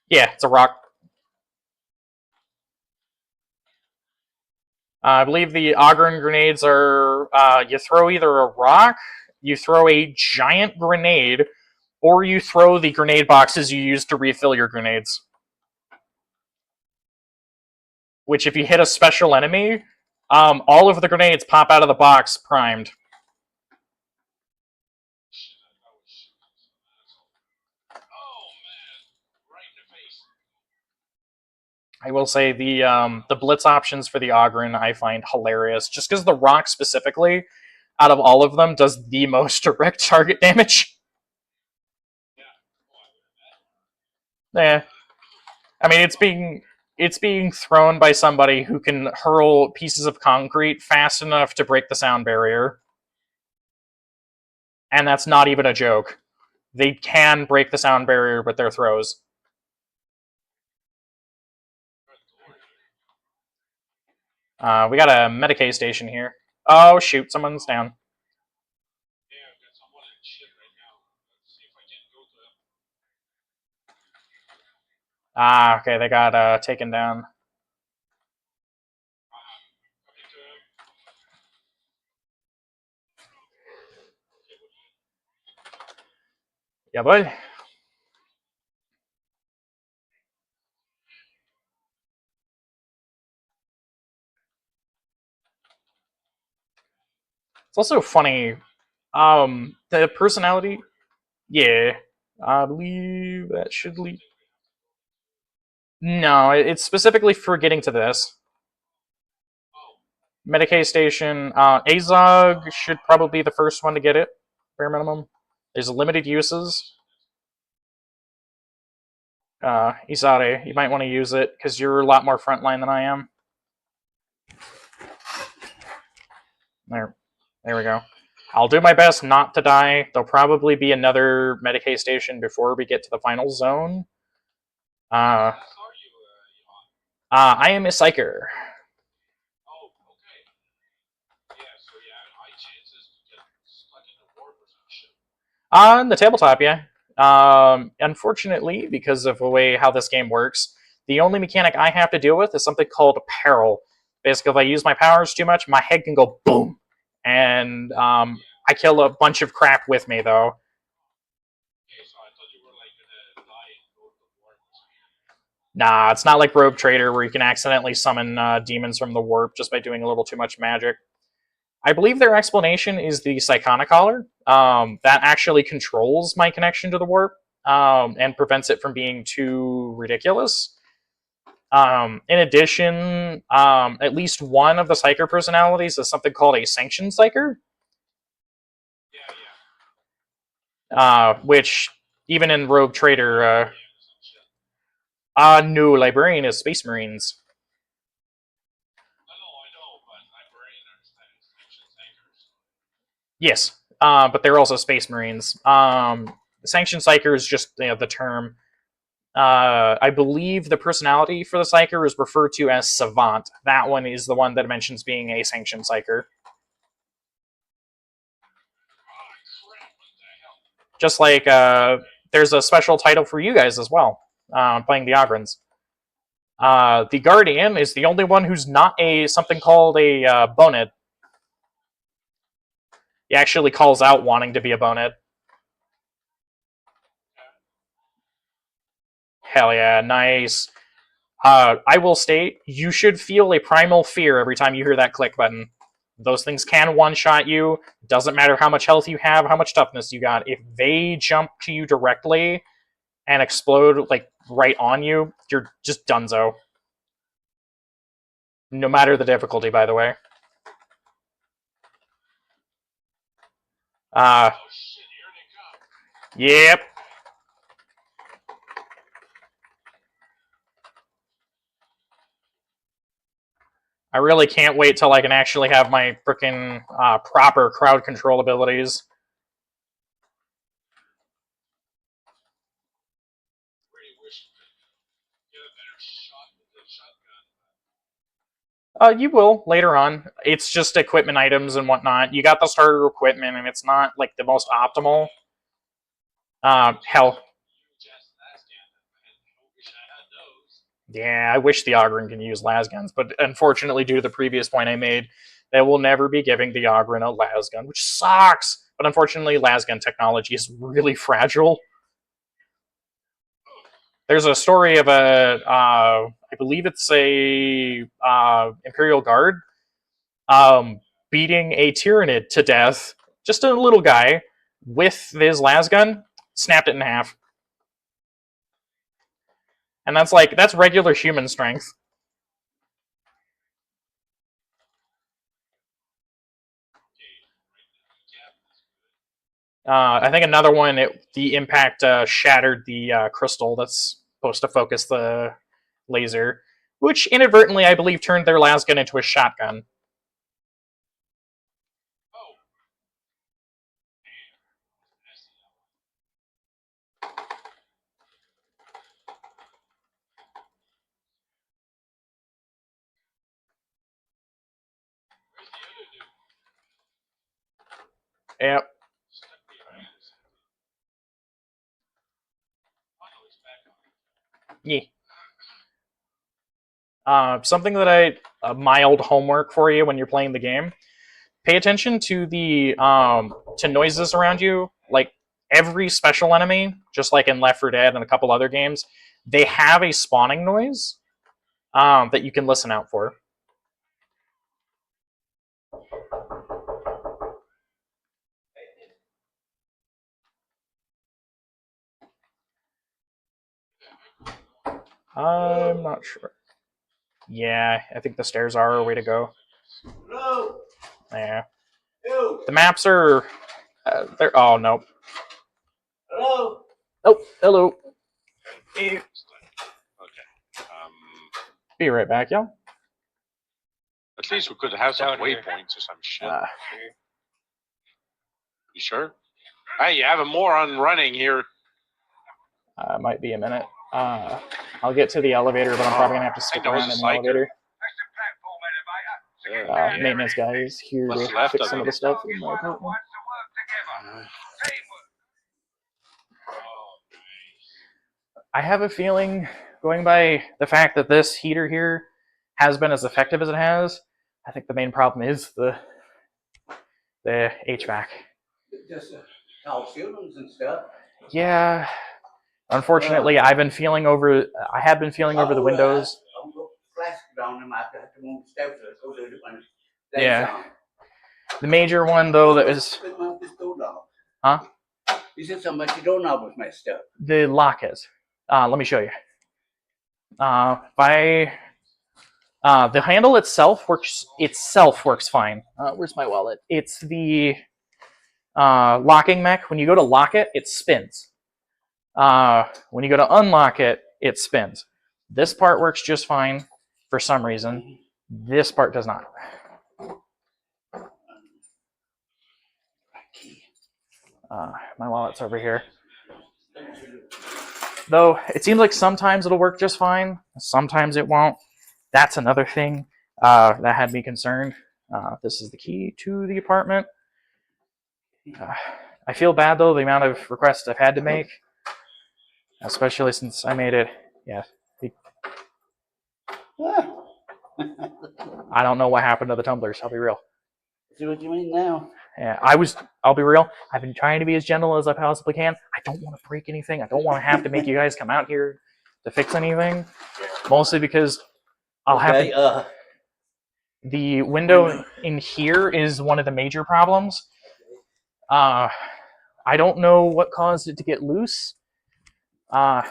Yeah, it's a rock. I believe the Ogren grenades are you throw either a rock, you throw a giant grenade, or you throw the grenade boxes you use to refill your grenades. Which, if you hit a special enemy, all of the grenades pop out of the box primed. I will say the blitz options for the Ogren I find hilarious, just because the rock specifically, out of all of them, does the most direct target damage. Yeah, I mean it's being thrown by somebody who can hurl pieces of concrete fast enough to break the sound barrier, and that's not even a joke. They can break the sound barrier with their throws. We got a Medicaid station here. Oh shoot, someone's down. Okay, they got taken down. Yeah, bud. It's also funny. The personality. Yeah, I believe that should lead. No, it's specifically for getting to this. Medicaid station. Azog should probably be the first one to get it, bare minimum. There's limited uses. Izare, you might want to use it because you're a lot more frontline than I am. There we go. I'll do my best not to die. There'll probably be another Medicaid station before we get to the final zone. I am a psyker. On the tabletop, yeah. Unfortunately, because of the way how this game works, the only mechanic I have to deal with is something called peril. Basically, if I use my powers too much, my head can go boom, and I kill a bunch of crap with me, though. Nah, it's not like Rogue Trader where you can accidentally summon demons from the warp just by doing a little too much magic. I believe their explanation is the Psychonic Collar. That actually controls my connection to the warp and prevents it from being too ridiculous. In addition, at least one of the Psyker personalities is something called a Sanctioned Psyker, which even in Rogue Trader, no, Librarian is Space Marines. Yes, but they're also Space Marines. Sanctioned Psyker is just the term. I believe the personality for the Psyker is referred to as Savant. That one is the one that mentions being a Sanctioned Psyker. Just like there's a special title for you guys as well, playing the Ogrins. The Guardian is the only one who's not something called a Boned. He actually calls out wanting to be a Boned. Hell yeah, nice. I will state, you should feel a primal fear every time you hear that click button. Those things can one-shot you. Doesn't matter how much health you have, how much toughness you got. If they jump to you directly and explode like right on you, you're just donezo. No matter the difficulty, by the way. Yep. I really can't wait till I can actually have my frickin' proper crowd control abilities. You will later on. It's just equipment items and whatnot. You got the starter equipment, and it's not like the most optimal. Hell. Yeah, I wish the Ogren can use lasguns, but unfortunately, due to the previous point I made, they will never be giving the Ogren a lasgun, which sucks. But unfortunately, lasgun technology is really fragile. There's a story of I believe it's a Imperial Guard, beating a Tyrannid to death, just a little guy, with his lasgun, snapped it in half. And that's regular human strength. I think another one, the impact shattered the crystal that's supposed to focus the laser, which inadvertently, I believe, turned their lasgun into a shotgun. Yep. Yeah. Something that mild homework for you when you're playing the game. Pay attention to the to noises around you. Like every special enemy, just like in Left 4 Dead and a couple other games, they have a spawning noise that you can listen out for. I'm not sure. Yeah, I think the stairs are a way to go. Hello. Yeah. Hello. The maps are. They're. Oh no. Hello. Oh, hello. Okay. Be right back, y'all. At least we could have some waypoints or some shit. You sure? Hey, you have a moron running here. Might be a minute. I'll get to the elevator, but I'm probably gonna have to stick around in the elevator. Maintenance guy is here to fix some of the stuff in my apartment. I have a feeling, going by the fact that this heater here has been as effective as it has, I think the main problem is the HVAC. Just tall ceilings and stuff. Yeah. Unfortunately, I have been feeling over the windows. Yeah. The major one, though, that is... Huh? You said something about your doorknob was messed up. The lock is. Let me show you. By the handle itself works fine. Where's my wallet? It's the locking mech. When you go to lock it, it spins. When you go to unlock it, it spins. This part works just fine for some reason. This part does not. My wallet's over here. Though it seems like sometimes it'll work just fine, sometimes it won't. That's another thing that had me concerned. This is the key to the apartment. I feel bad though, the amount of requests I've had to make, especially since I made it. Yeah. I don't know what happened to the tumblers, I'll be real. See what you mean now? Yeah, I'll be real. I've been trying to be as gentle as I possibly can. I don't want to break anything. I don't want to have to make you guys come out here to fix anything. Mostly because I'll have to. The window in here is one of the major problems. I don't know what caused it to get loose. The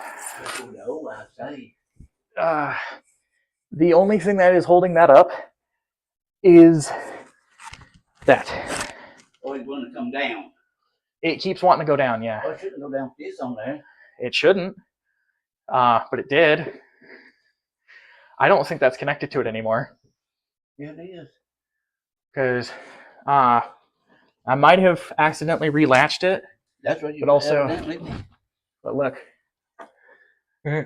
only thing that is holding that up is that. Oh, it's going to come down. It keeps wanting to go down, yeah. Oh, it shouldn't go down this on there. It shouldn't, but it did. I don't think that's connected to it anymore. Yeah, it is. Because I might have accidentally relatched it. That's what you. But also, evidently. But look, as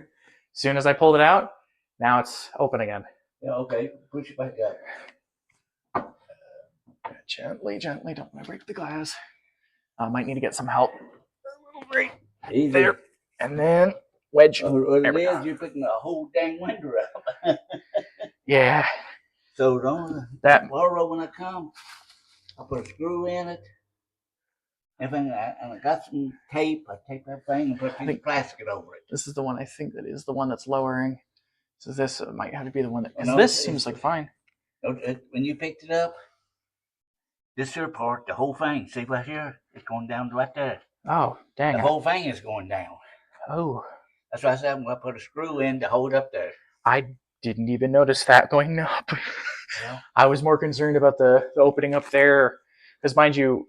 soon as I pulled it out, now it's open again. Yeah, okay. Push it back up. Gently, gently. Don't want to break the glass. I might need to get some help. A little right Easy. there, and then wedge. What it is, you're picking the whole dang window up. Yeah. So don't tomorrow when I come, I'll put a screw in it. Everything, and I got some tape. I tape that thing and put a piece of plastic over it. This is the one I think that is the one that's lowering. So this might have to be the one that. Because No, this seems like fine. When you picked it up, this here part, the whole thing, see right here, it's going down right there. Oh, dang. The whole thing is going down. Oh. That's why I said I'm going to put a screw in to hold up there. I didn't even notice that going up. Yeah. I was more concerned about the opening up there. Because mind you,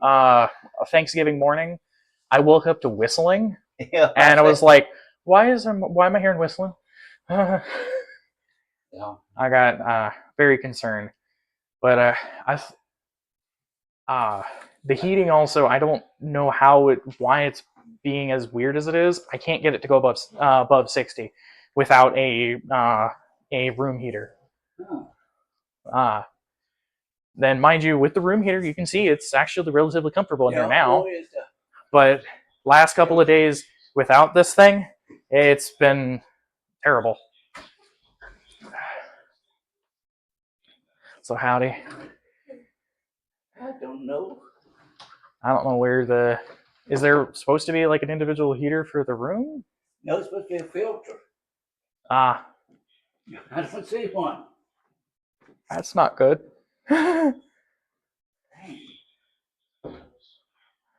Thanksgiving morning, I woke up to whistling. Yeah, and I was like, why am I hearing whistling? Yeah. I got very concerned. But the heating also, I don't know why it's being as weird as it is. I can't get it to go above 60 without a room heater. Oh. Then mind you, with the room heater, you can see it's actually relatively comfortable in here now. But last couple of days without this thing, it's been terrible. So howdy. I don't know. I don't know where is there supposed to be like an individual heater for the room? No, it's supposed to be a filter. I don't see one. That's not good. Dang.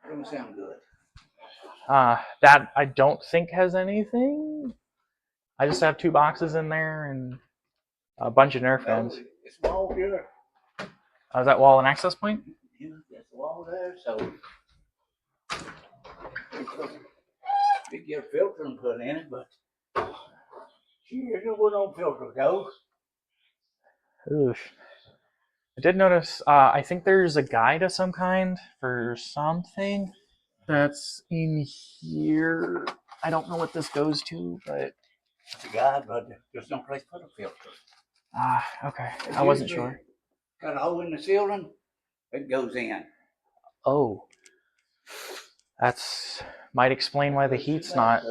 Doesn't sound good. That I don't think has anything. I just have 2 boxes in there and a bunch of Nerf guns. It's wall here. Is that wall an access point? Yeah, there's a wall there, so we get a filter and put in it, but here's where no filter goes. Oof. I did notice, I think there's a guide of some kind for something that's in here. I don't know what this goes to, but... It's a guide, but there's no place to put a filter. Okay. I wasn't sure. Got a hole in the ceiling, it goes in. Oh. Might explain why the heat's not...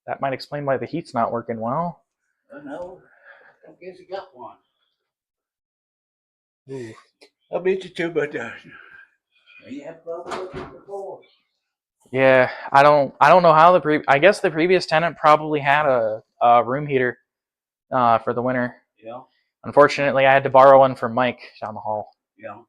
That might explain why the heat's not working well. No, I guess you got one. Ooh. I bet you too, but you have trouble with it before. Yeah, I don't know how I guess the previous tenant probably had a room heater for the winter. Yeah. Unfortunately, I had to borrow one from Mike down the hall. Yeah.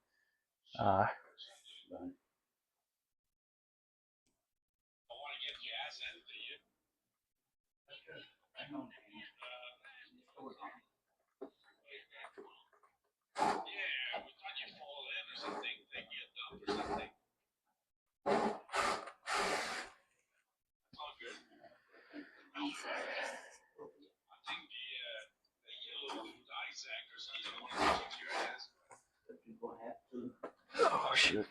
Oh shoot.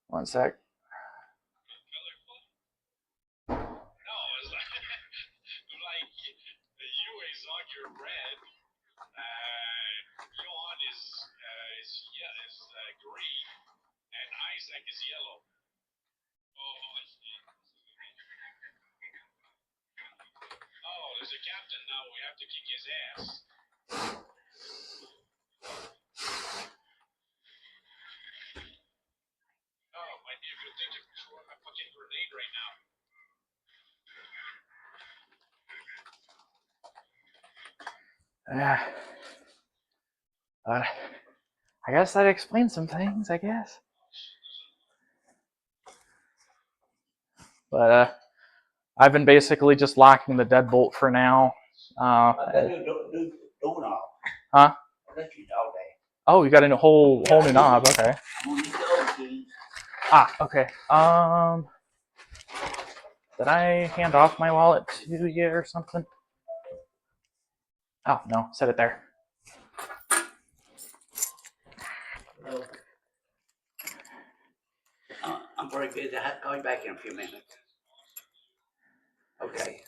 One sec. I guess that explains some things, I guess. But I've been basically just locking the deadbolt for now. Huh? Oh, you got a whole new knob. Okay. Okay. Did I hand off my wallet to you or something? Oh no, set it there. I'm very busy. I have to call you back in a few minutes. Okay.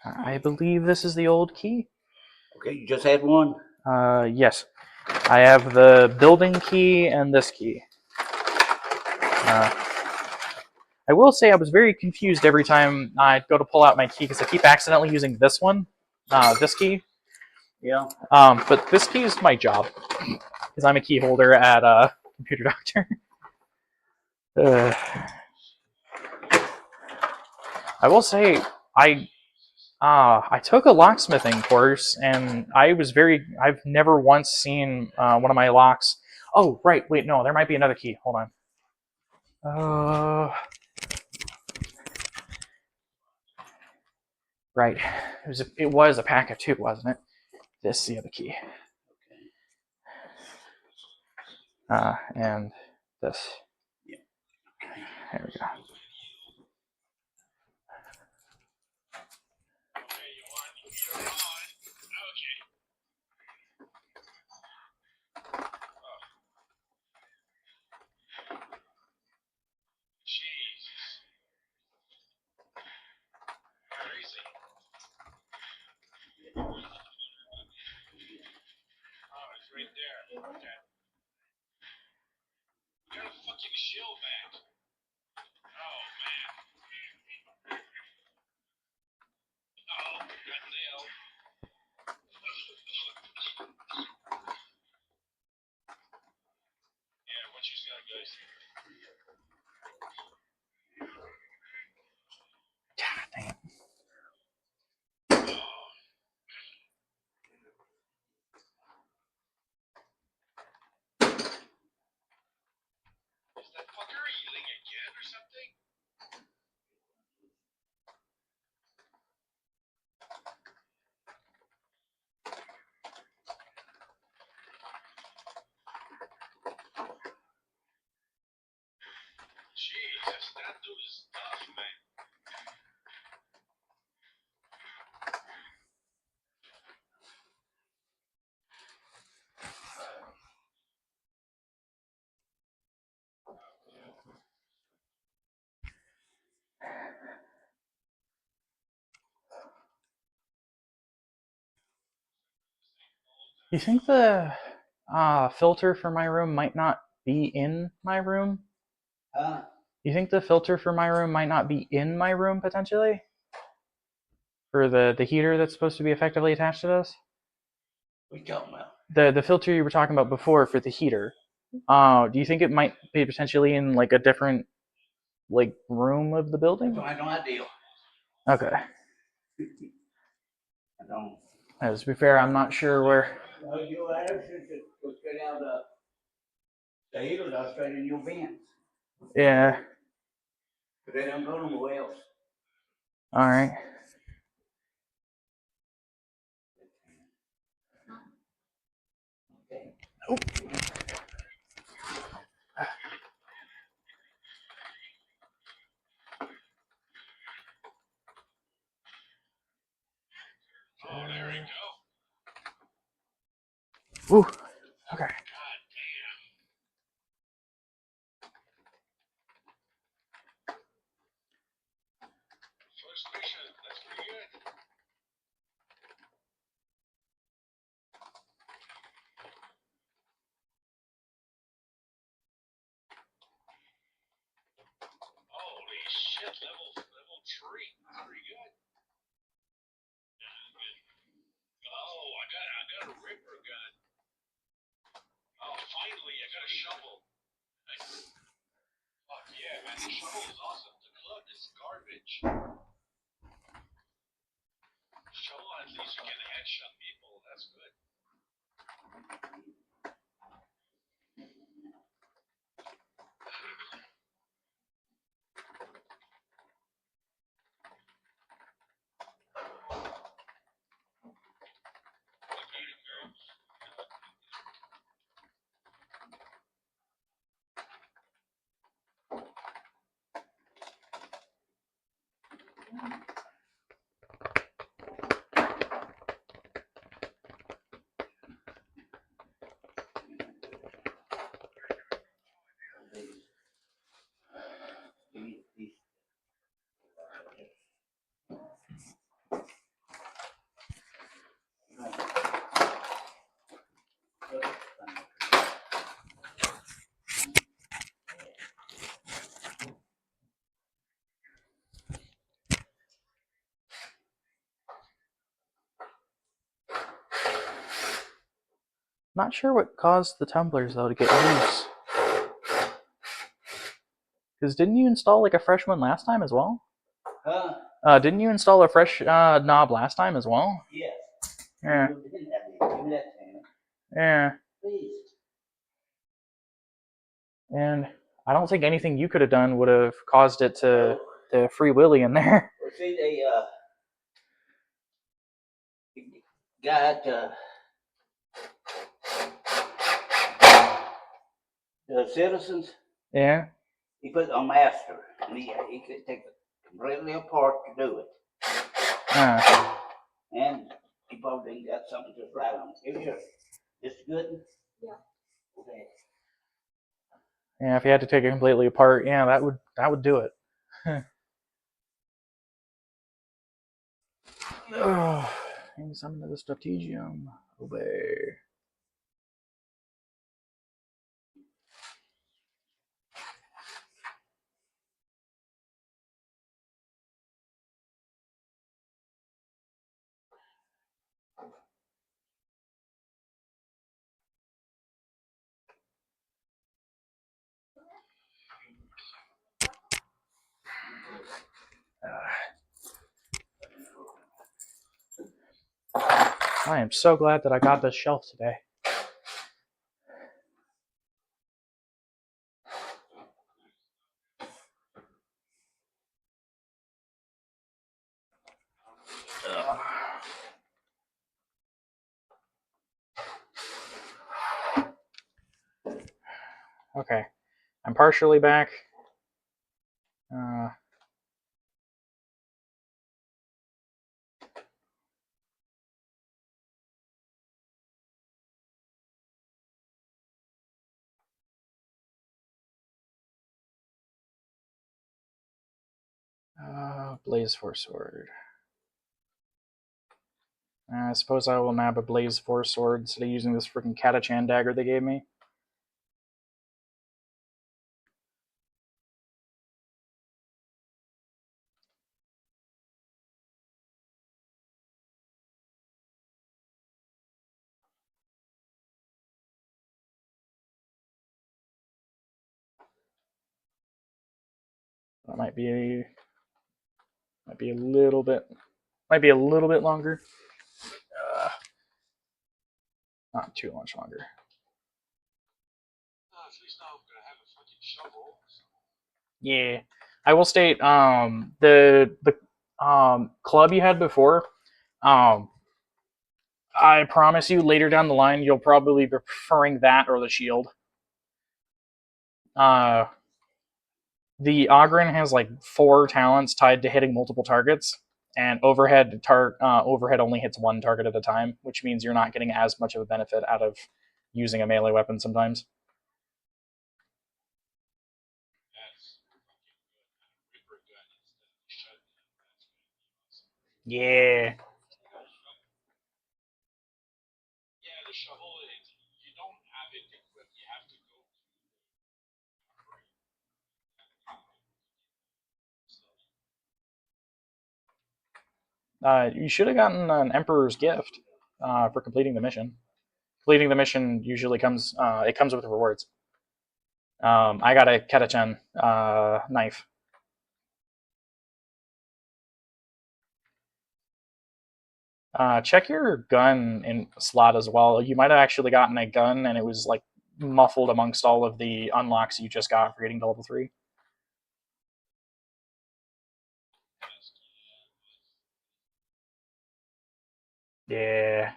I believe this is the old key. Okay, you just had one? Yes. I have the building key and this key. I will say I was very confused every time I go to pull out my key because I keep accidentally using this one, this key. Yeah. But this key is my job because I'm a key holder at Computer Doctor. I will say I took a locksmithing course and I've never once seen one of my locks. Oh right, wait, no, there might be another key. Hold on. Right. It was a pack of two, wasn't it? This is the other key. And this. Yeah. There we go. Dang it. Jesus, that dude is tough, man. You think the filter for my room might not be in my room? You think the filter for my room might not be in my room potentially? For the heater that's supposed to be effectively attached to this? What are you talking about? The filter you were talking about before for the heater. Do you think it might be potentially in like a different like room of the building? I have no idea. Okay. I don't. As to be fair, I'm not sure where. Well, you should go straight out the heater, go straight in your vents. Yeah. But they don't go nowhere else. All right. Okay. Oh. shit, level 3. Pretty good. Oh, I got a ripper gun. Oh, finally, I got a shovel. Fuck yeah, man, the shovel is awesome. The club is garbage. Shovel, at least you can headshot people. That's good. Not sure what caused the tumblers though to get loose. Because didn't you install like a fresh one last time as well? Huh? Didn't you install a fresh knob last time as well? Yes. Yeah. Give me that thing. Yeah. Please. And I don't think anything you could have done would have caused it to free willy in there. Well, see, they got the citizens. Yeah. He put it on master, and he could take it completely apart to do it. And he probably got something just right on it. Here. This good? Yeah. Okay. Yeah, if you had to take it completely apart, yeah, that would do it. Oh, and summon the strategium. Obey. I am so glad that I got this shelf today. Okay, I'm partially back. Blaze Force Sword. I suppose I will nab a Blaze Force Sword instead of using this freaking Katachan dagger they gave me. That might be a little bit longer. Not too much longer. At least now I'm gonna have a fucking shovel. Yeah, I will state the club you had before. I promise you, later down the line, you'll probably be preferring that or the shield. The Ogren has like 4 talents tied to hitting multiple targets, and overhead only hits 1 target at a time, which means you're not getting as much of a benefit out of using a melee weapon sometimes. Yeah. Yeah, the shovel, you don't have it equipped. You have to go. You should have gotten an Emperor's Gift for completing the mission. Completing the mission usually comes. It comes with rewards. I got a Ketachan knife. Check your gun in slot as well. You might have actually gotten a gun and it was like muffled amongst all of the unlocks you just got for getting to level 3. Yeah.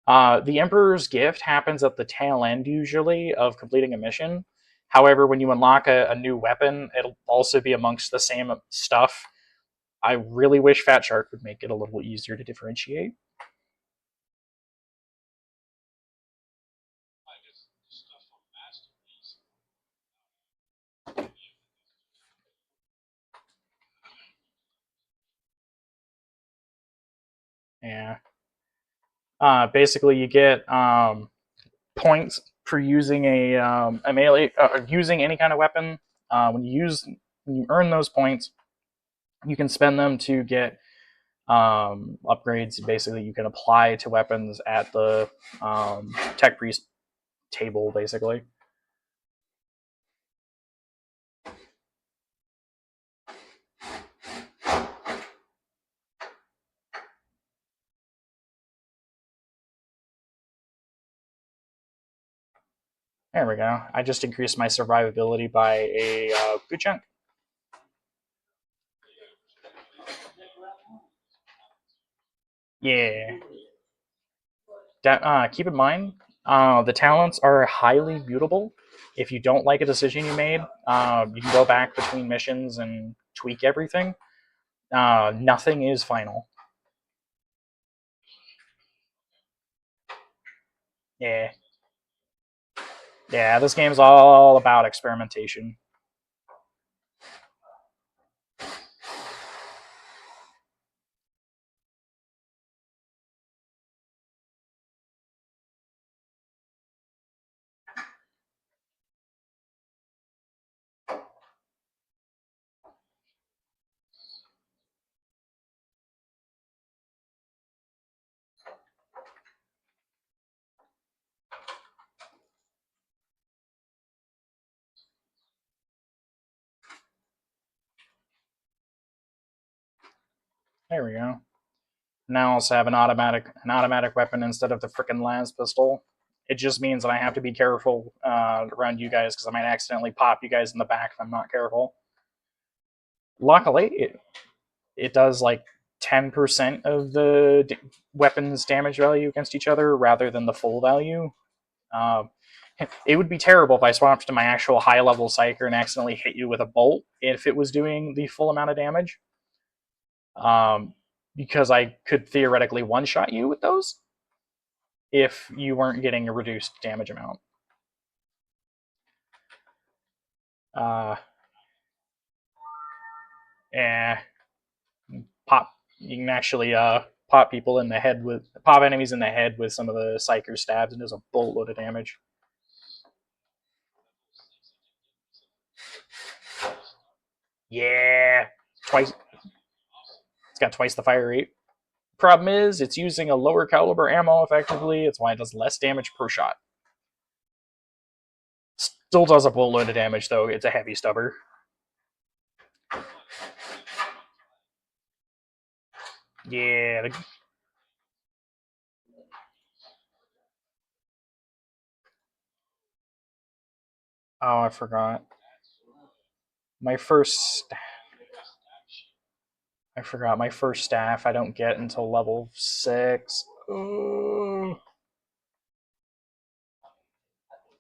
The Emperor's Gift happens at the tail end usually of completing a mission. However, when you unlock a new weapon, it'll also be amongst the same stuff. I really wish Fat Shark would make it a little easier to differentiate. Yeah. Basically, you get points for using a melee, using any kind of weapon. When you earn those points, you can spend them to get upgrades. Basically, you can apply to weapons at the tech priest table. Basically, there we go. I just increased my survivability by a good chunk. Yeah. Keep in mind, the talents are highly mutable. If you don't like a decision you made, you can go back between missions and tweak everything. Nothing is final. Yeah. Yeah, this game's all about experimentation. There we go. Now I also have an automatic weapon instead of the frickin' las pistol. It just means that I have to be careful around you guys because I might accidentally pop you guys in the back if I'm not careful. Luckily, it does like 10% of the weapon's damage value against each other rather than the full value. It would be terrible if I swapped to my actual high level psyker and accidentally hit you with a bolt if it was doing the full amount of damage. Because I could theoretically one shot you with those if you weren't getting a reduced damage amount. Eh, pop. You can actually pop people in the head with pop enemies in the head with some of the psyker stabs, and does a boatload of damage. Yeah, twice. It's got twice the fire rate. Problem is, it's using a lower caliber ammo effectively. It's why it does less damage per shot. Still does a boatload of damage though. It's a heavy stubber. Yeah. Oh, I forgot. My first. I forgot my first staff. I don't get until level 6. Low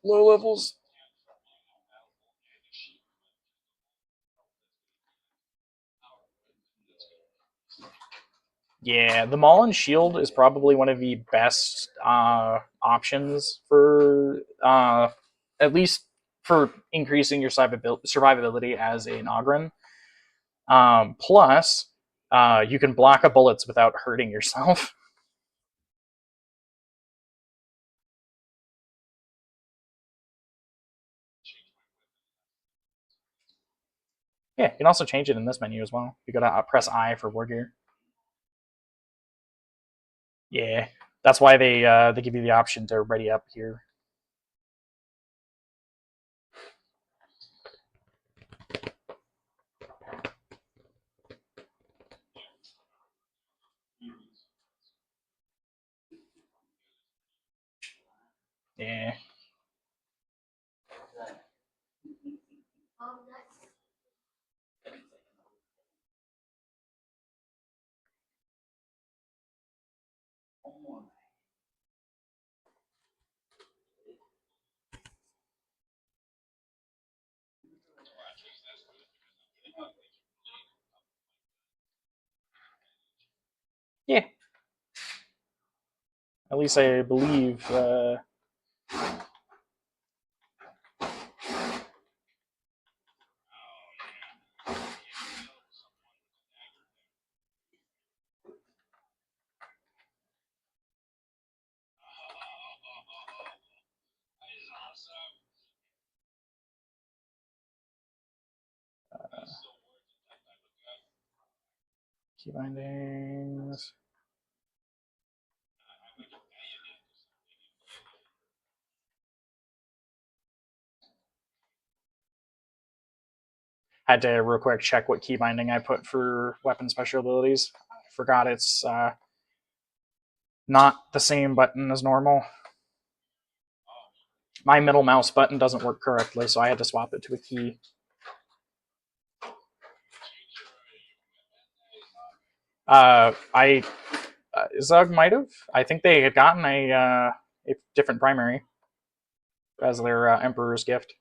levels. Yeah, the Maul and Shield is probably one of the best options for at least for increasing your survivability as an Ogren. Plus, you can block a bullets without hurting yourself. Yeah, you can also change it in this menu as well. You gotta press I for war gear. Yeah, that's why they give you the option to ready up here. Yeah. Yeah. At least I believe. Key bindings. Had to real quick check what key binding I put for weapon special abilities. I forgot it's not the same button as normal. My middle mouse button doesn't work correctly, so I had to swap it to a key. Zug might have. I think they had gotten a different primary as their Emperor's gift.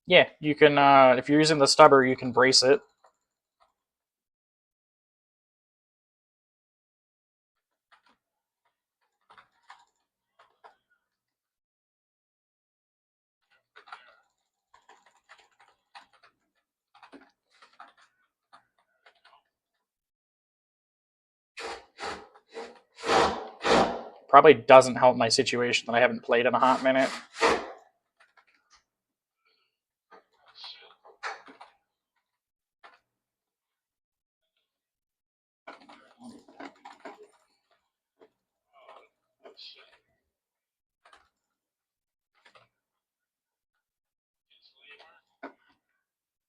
Yeah, you can. If you're using the stubber, you can brace it. Probably doesn't help my situation that I haven't played in a hot minute.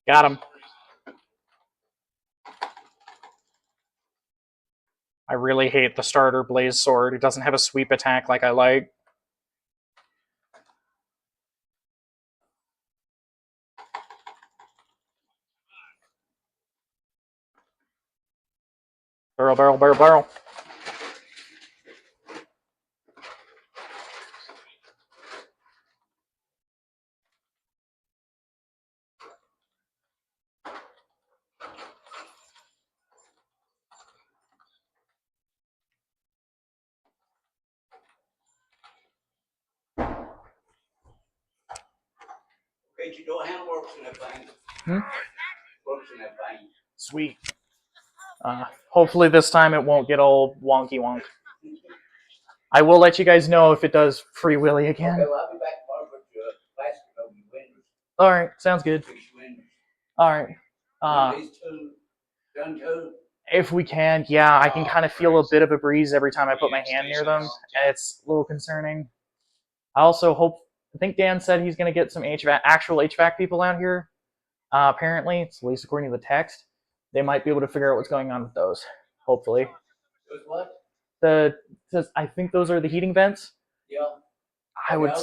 Got him. I really hate the starter blaze sword. It doesn't have a sweep attack like I like. Barrel, barrel, barrel, barrel. Okay, your door handle works in that thing. Works in that thing. Sweet. Hopefully this time it won't get all wonky wonk. I will let you guys know if it does free willy again. Okay, well, I'll be back tomorrow with your plastic over your windows. All right, sounds good. Fix your windows. All right. These two done too. If we can, yeah, I can kind of feel a bit of a breeze every time I put my hand near them. It's a little concerning. I also hope. I think Dan said he's going to get some actual HVAC people out here. Apparently, it's at least according to the text. They might be able to figure out what's going on with those. Hopefully. With what? I think those are the heating vents. Yeah. I would.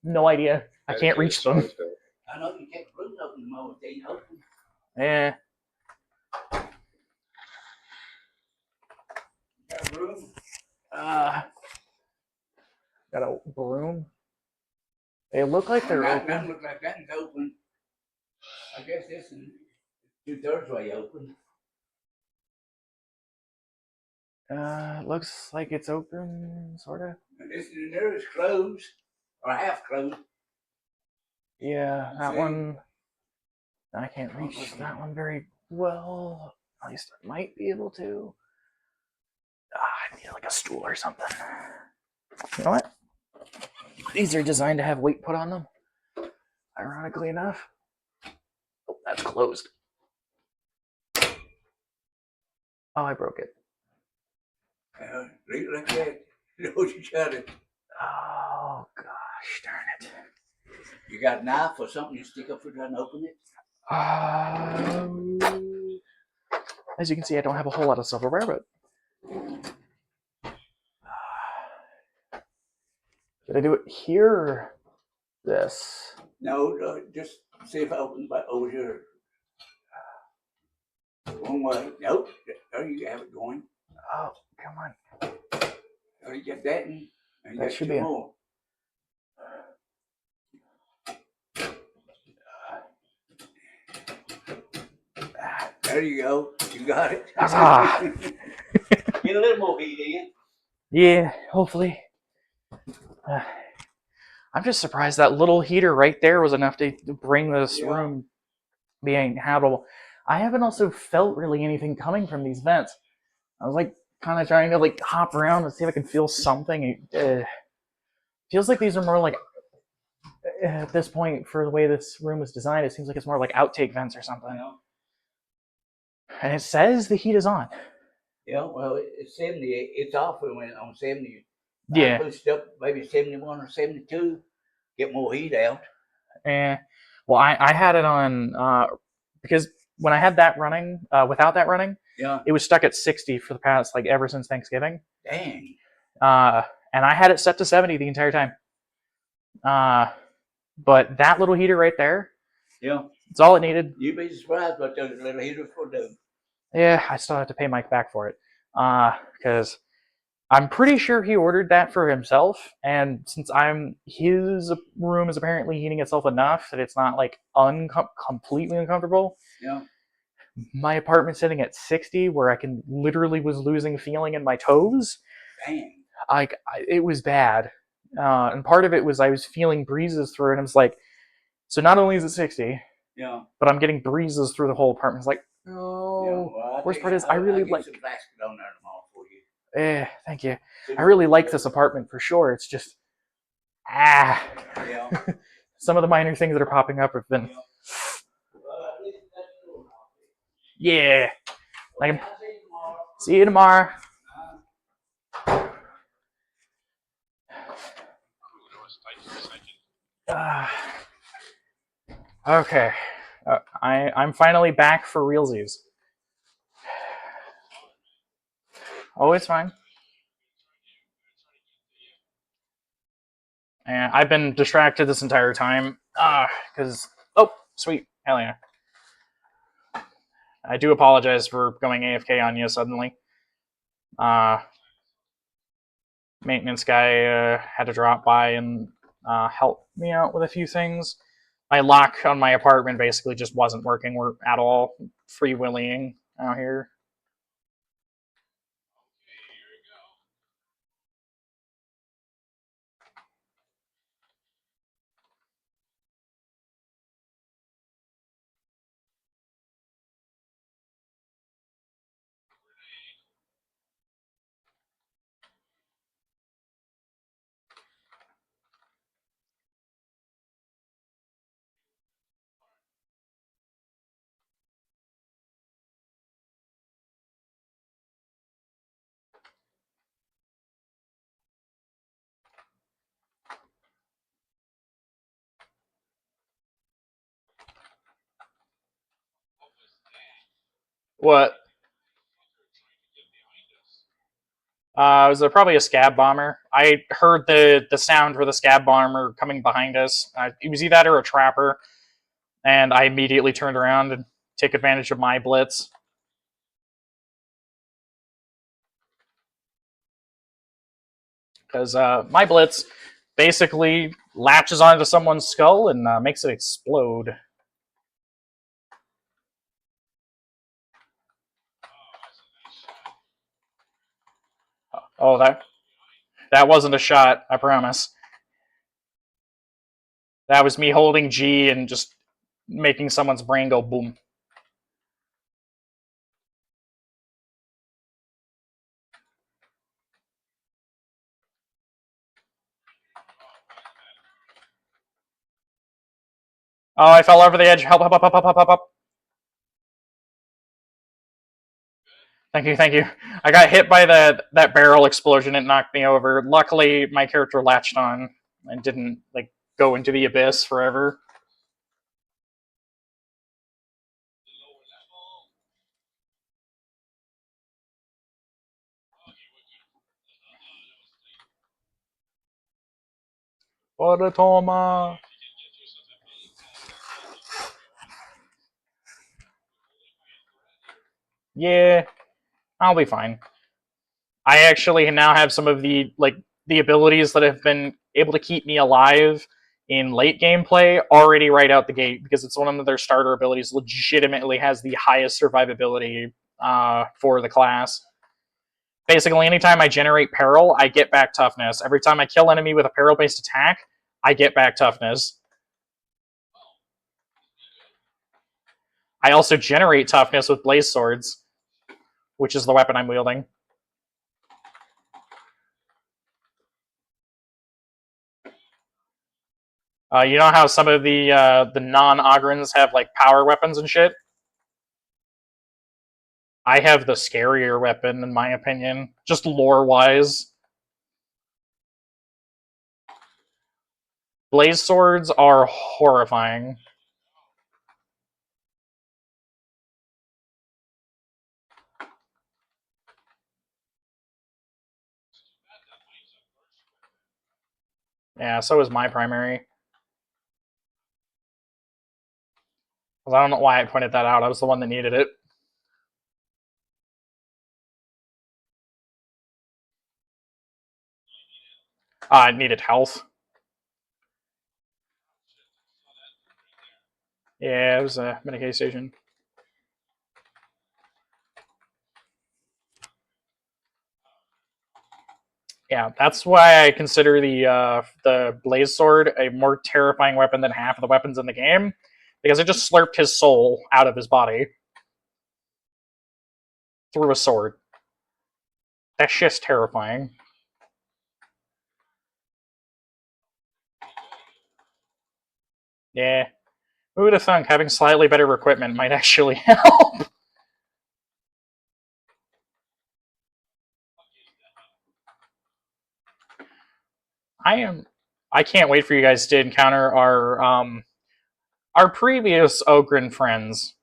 No idea. I can't reach them. I know you can't root open know if they ain't open. Yeah. Got a room. Got a broom. They look like they're That open. look like that is open. I guess this is 2/3 way open. Looks like it's open, sorta. And this is the nearest closed, or half closed. Yeah, that See? one. I can't reach that one very well. At least I might be able to. I need like a stool or something. You know what? These are designed to have weight put on them. Ironically enough. Oh, that's closed. Oh, I broke it. Leave it like that. You know you shut it. Oh, gosh darn it. You got a knife or something you stick up for trying to open it? As you can see, I don't have a whole lot of silverware, but did I do it here or this? No, just see if I open it over here. One way. Nope. There you have it going. Oh, come on. There you get that and you That got should two be it. more. There you go. You got it. Huzzah. Get a little more heat in. Yeah, hopefully. I'm just surprised that little heater right there was enough to bring this room being habitable. I haven't also felt really anything coming from these vents. I was like kind of trying to like hop around and see if I can feel something. Feels like these are more like at this point for the way this room is designed. It seems like it's more like outtake vents or something. Yeah. And it says the heat is on. Yeah, well, it's 70. It's off when it went on 70. Yeah. I pushed up maybe 71 or 72. Get more heat out. Well, I had it on because when I had that running, without that running, Yeah. it was stuck at 60 for the past like ever since Thanksgiving. Dang. And I had it set to 70 the entire time. But that little heater right there, Yeah. it's all it needed. You'd be surprised what those little heaters will do. Yeah, I still have to pay Mike back for it. Because I'm pretty sure he ordered that for himself, and since his room is apparently heating itself enough that it's not like completely uncomfortable. Yeah. My apartment's sitting at 60, where I can literally was losing feeling in my toes. Dang. It was bad, and part of it was I was feeling breezes through it. And I was like, so not only is it 60, Yeah. but I'm getting breezes through the whole apartment. It's like, oh. Yeah, well, Worst part is I really like. some basket on there tomorrow for you. Thank you. I really like this apartment for sure. It's just Yeah. some of the minor things that are popping up have been yeah. Like, see you tomorrow. Okay. I'm finally back for realsies. Oh, it's fine. And I've been distracted this entire time. Because oh, sweet, hell yeah. I do apologize for going AFK on you suddenly. Maintenance guy had to drop by and help me out with a few things. My lock on my apartment basically just wasn't working at all. Freewheeling out here. What? It was probably a scab bomber. I heard the sound for the scab bomber coming behind us. It was either that or a trapper. and I immediately turned around and take advantage of my blitz. Because my blitz basically latches onto someone's skull and makes it explode. Oh, that wasn't a shot, I promise. That was me holding G and just making someone's brain go boom. Oh, I fell over the edge. Help, help, help, help, help, help, help. Thank you, thank you. I got hit by that barrel explosion. It knocked me over. Luckily, my character latched on and didn't like go into the abyss forever. Oratoma. Yeah, I'll be fine. I actually now have some of the abilities that have been able to keep me alive in late gameplay already right out the gate, because it's one of their starter abilities. Legitimately has the highest survivability for the class. Basically, anytime I generate peril, I get back toughness. Every time I kill enemy with a peril-based attack, I get back toughness. I also generate toughness with blaze swords, which is the weapon I'm wielding. You know how some of the non-Ogrins have like power weapons and shit? I have the scarier weapon, in my opinion, just lore-wise. Blaze swords are horrifying. Yeah, so is my primary. I don't know why I pointed that out. I was the one that needed it. I needed health. Yeah, it was a Medicaid station. Yeah, that's why I consider the blaze sword a more terrifying weapon than half of the weapons in the game, because it just slurped his soul out of his body through a sword. That shit's terrifying. Yeah. Who would have thunk having slightly better equipment might actually help? I can't wait for you guys to encounter our previous Ogren friends.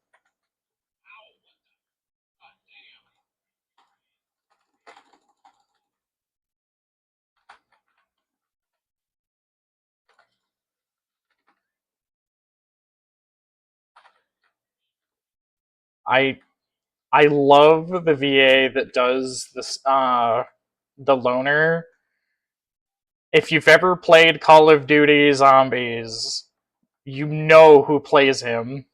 I I love the VA that does this the loner. If you've ever played Call of Duty Zombies, you know who plays him.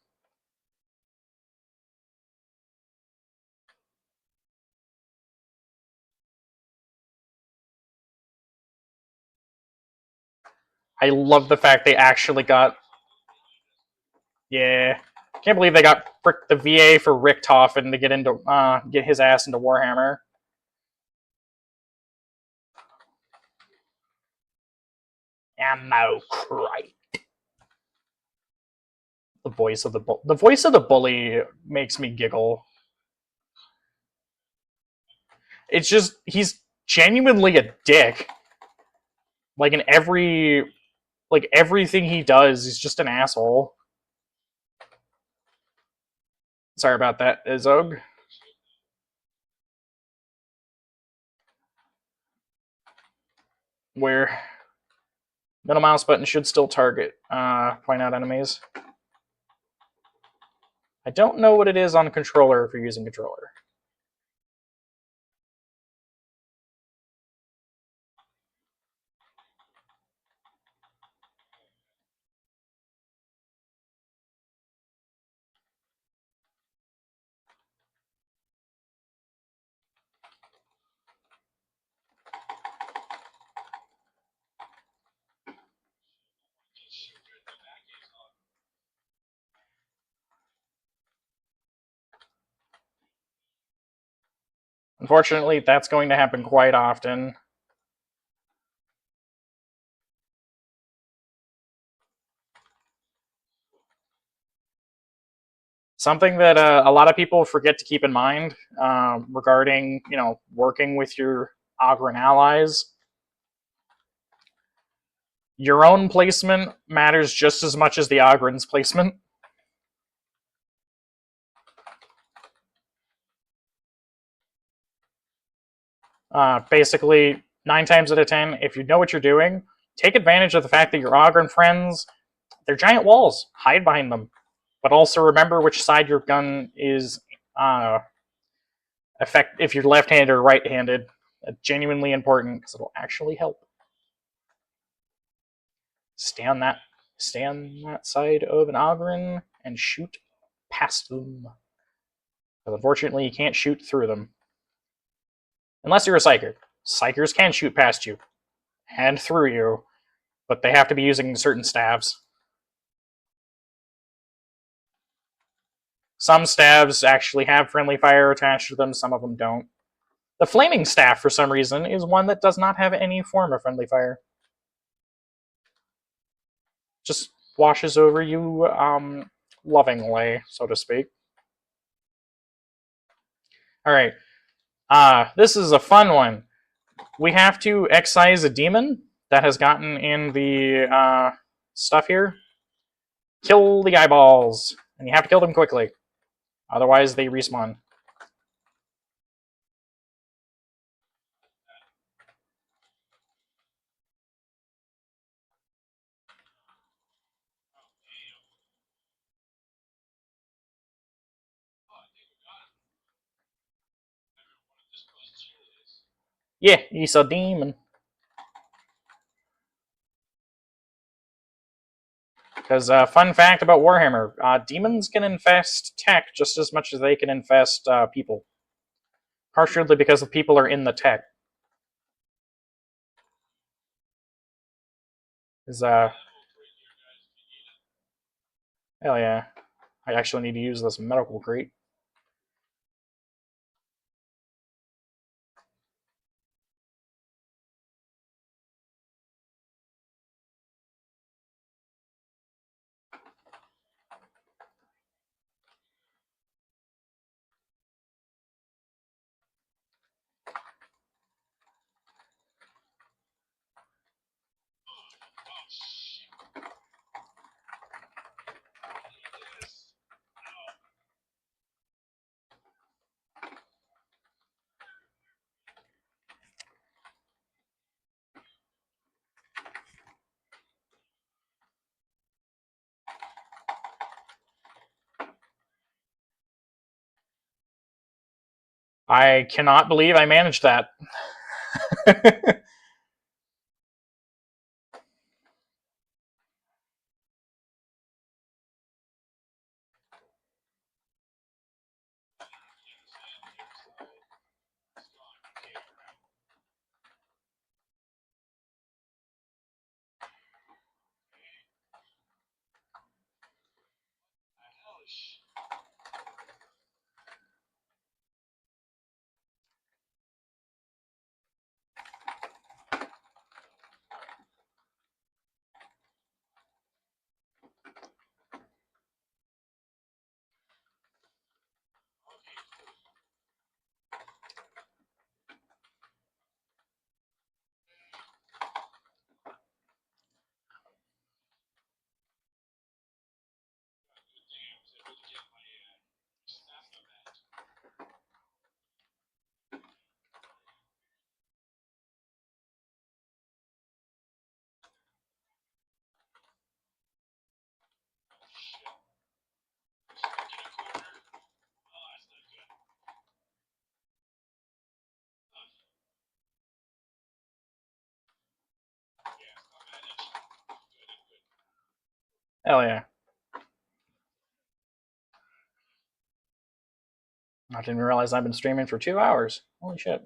I love the fact they actually got. Yeah, can't believe they got the VA for Richtofen to get his ass into Warhammer. Ammo crate. The voice of the bully makes me giggle. It's just he's genuinely a dick. Like in everything he does, he's just an asshole. Sorry about that, Zog. Where middle mouse button should still target, point out enemies. I don't know what it is on controller if you're using controller. Unfortunately, that's going to happen quite often. Something that a lot of people forget to keep in mind regarding, working with your Ogryn allies. Your own placement matters just as much as the Ogryn's placement. Basically, 9 times out of 10, if you know what you're doing, take advantage of the fact that your Ogryn friends, they're giant walls. Hide behind them. But also remember which side your gun is if you're left-handed or right-handed. That's genuinely important because it'll actually help. Stay on that side of an Ogryn and shoot past them. But unfortunately, you can't shoot through them. Unless you're a Psyker. Psykers can shoot past you and through you, but they have to be using certain staves. Some staves actually have friendly fire attached to them, some of them don't. The flaming staff, for some reason, is one that does not have any form of friendly fire. Just washes over you lovingly, so to speak. Alright. This is a fun one. We have to excise a demon that has gotten in the stuff here. Kill the eyeballs. And you have to kill them quickly. Otherwise, they respawn. Yeah, he's a demon. Because, fun fact about Warhammer, demons can infest tech just as much as they can infest people. Partially because the people are in the tech. Hell yeah. I actually need to use this medical crate. I cannot believe I managed that. Hell yeah. I didn't realize I've been streaming for 2 hours. Holy shit.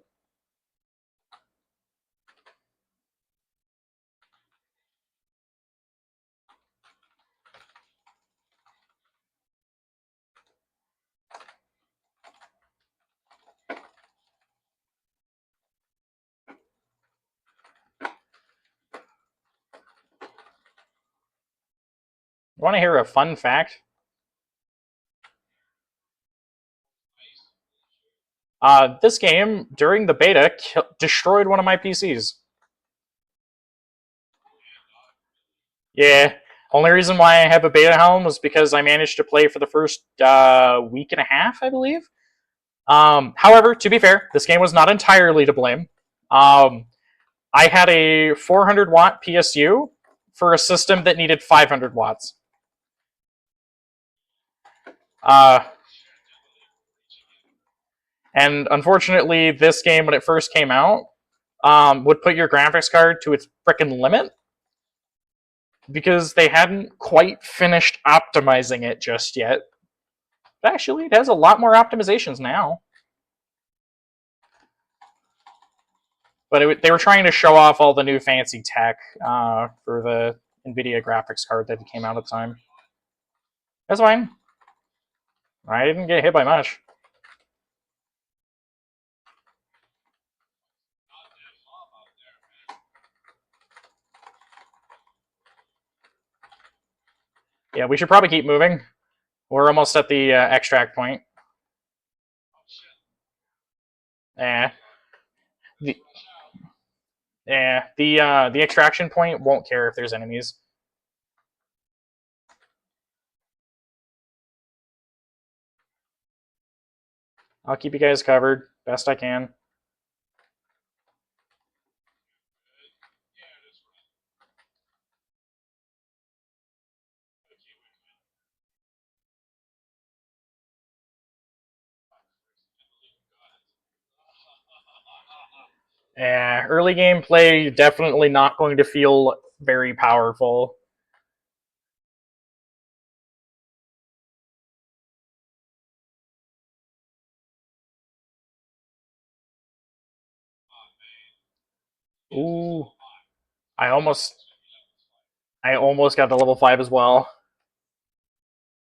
Want to hear a fun fact? This game, during the beta, destroyed one of my PCs. Yeah. Only reason why I have a beta helm was because I managed to play for the first week and a half, I believe. However, to be fair, this game was not entirely to blame. I had a 400 watt PSU for a system that needed 500 watts. And unfortunately, this game, when it first came out, would put your graphics card to its frickin' limit because they hadn't quite finished optimizing it just yet. But actually, it has a lot more optimizations now. But they were trying to show off all the new fancy tech for the NVIDIA graphics card that came out at the time. That's fine. I didn't get hit by much. Yeah, we should probably keep moving. We're almost at the extract point. Eh. The extraction point won't care if there's enemies. I'll keep you guys covered best I can. Early gameplay definitely not going to feel very powerful. Ooh, I almost got the level 5 as well.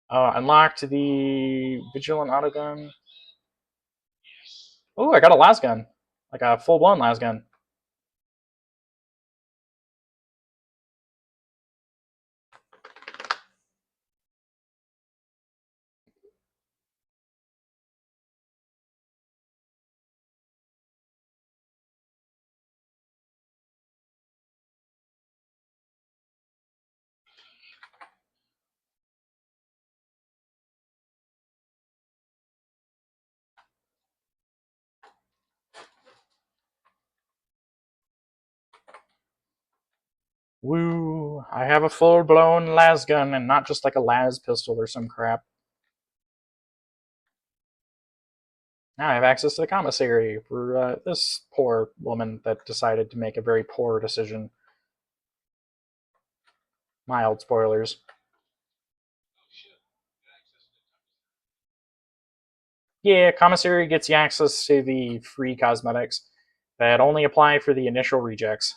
Unlocked the vigilant autogun. Ooh, I got a las gun, like a full-blown las gun. Woo! I have a full-blown las gun and not just like a las pistol or some crap. Now I have access to the commissary for this poor woman that decided to make a very poor decision. Mild spoilers. Yeah, commissary gets you access to the free cosmetics that only apply for the initial rejects.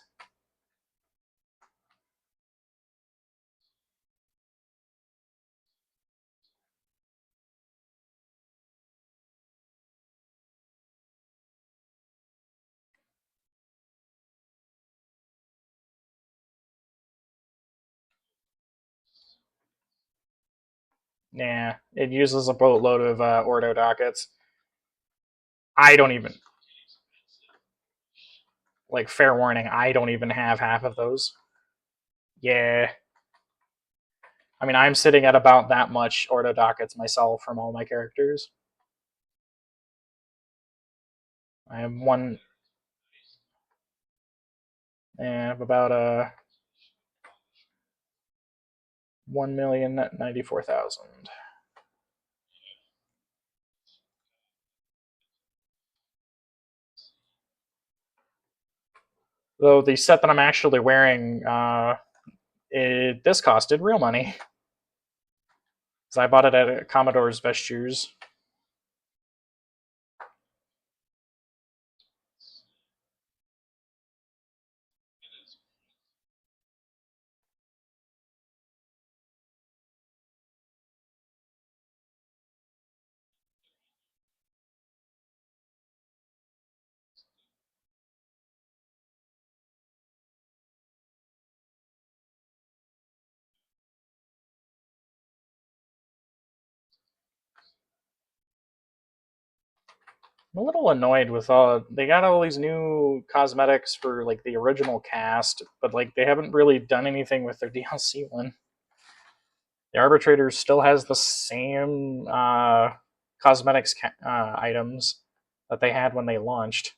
Yeah, it uses a boatload of ordo dockets. I don't even. Like, fair warning, I don't even have half of those. Yeah. I mean, I'm sitting at about that much ordo dockets myself from all my characters. I have one. I have about 1,094,000. Though the set that I'm actually wearing, this costed real money. So I bought it at Commodore's Vestures. I'm a little annoyed with they got all these new cosmetics for like the original cast, but like they haven't really done anything with their DLC one. The Arbitrator still has the same cosmetics items that they had when they launched.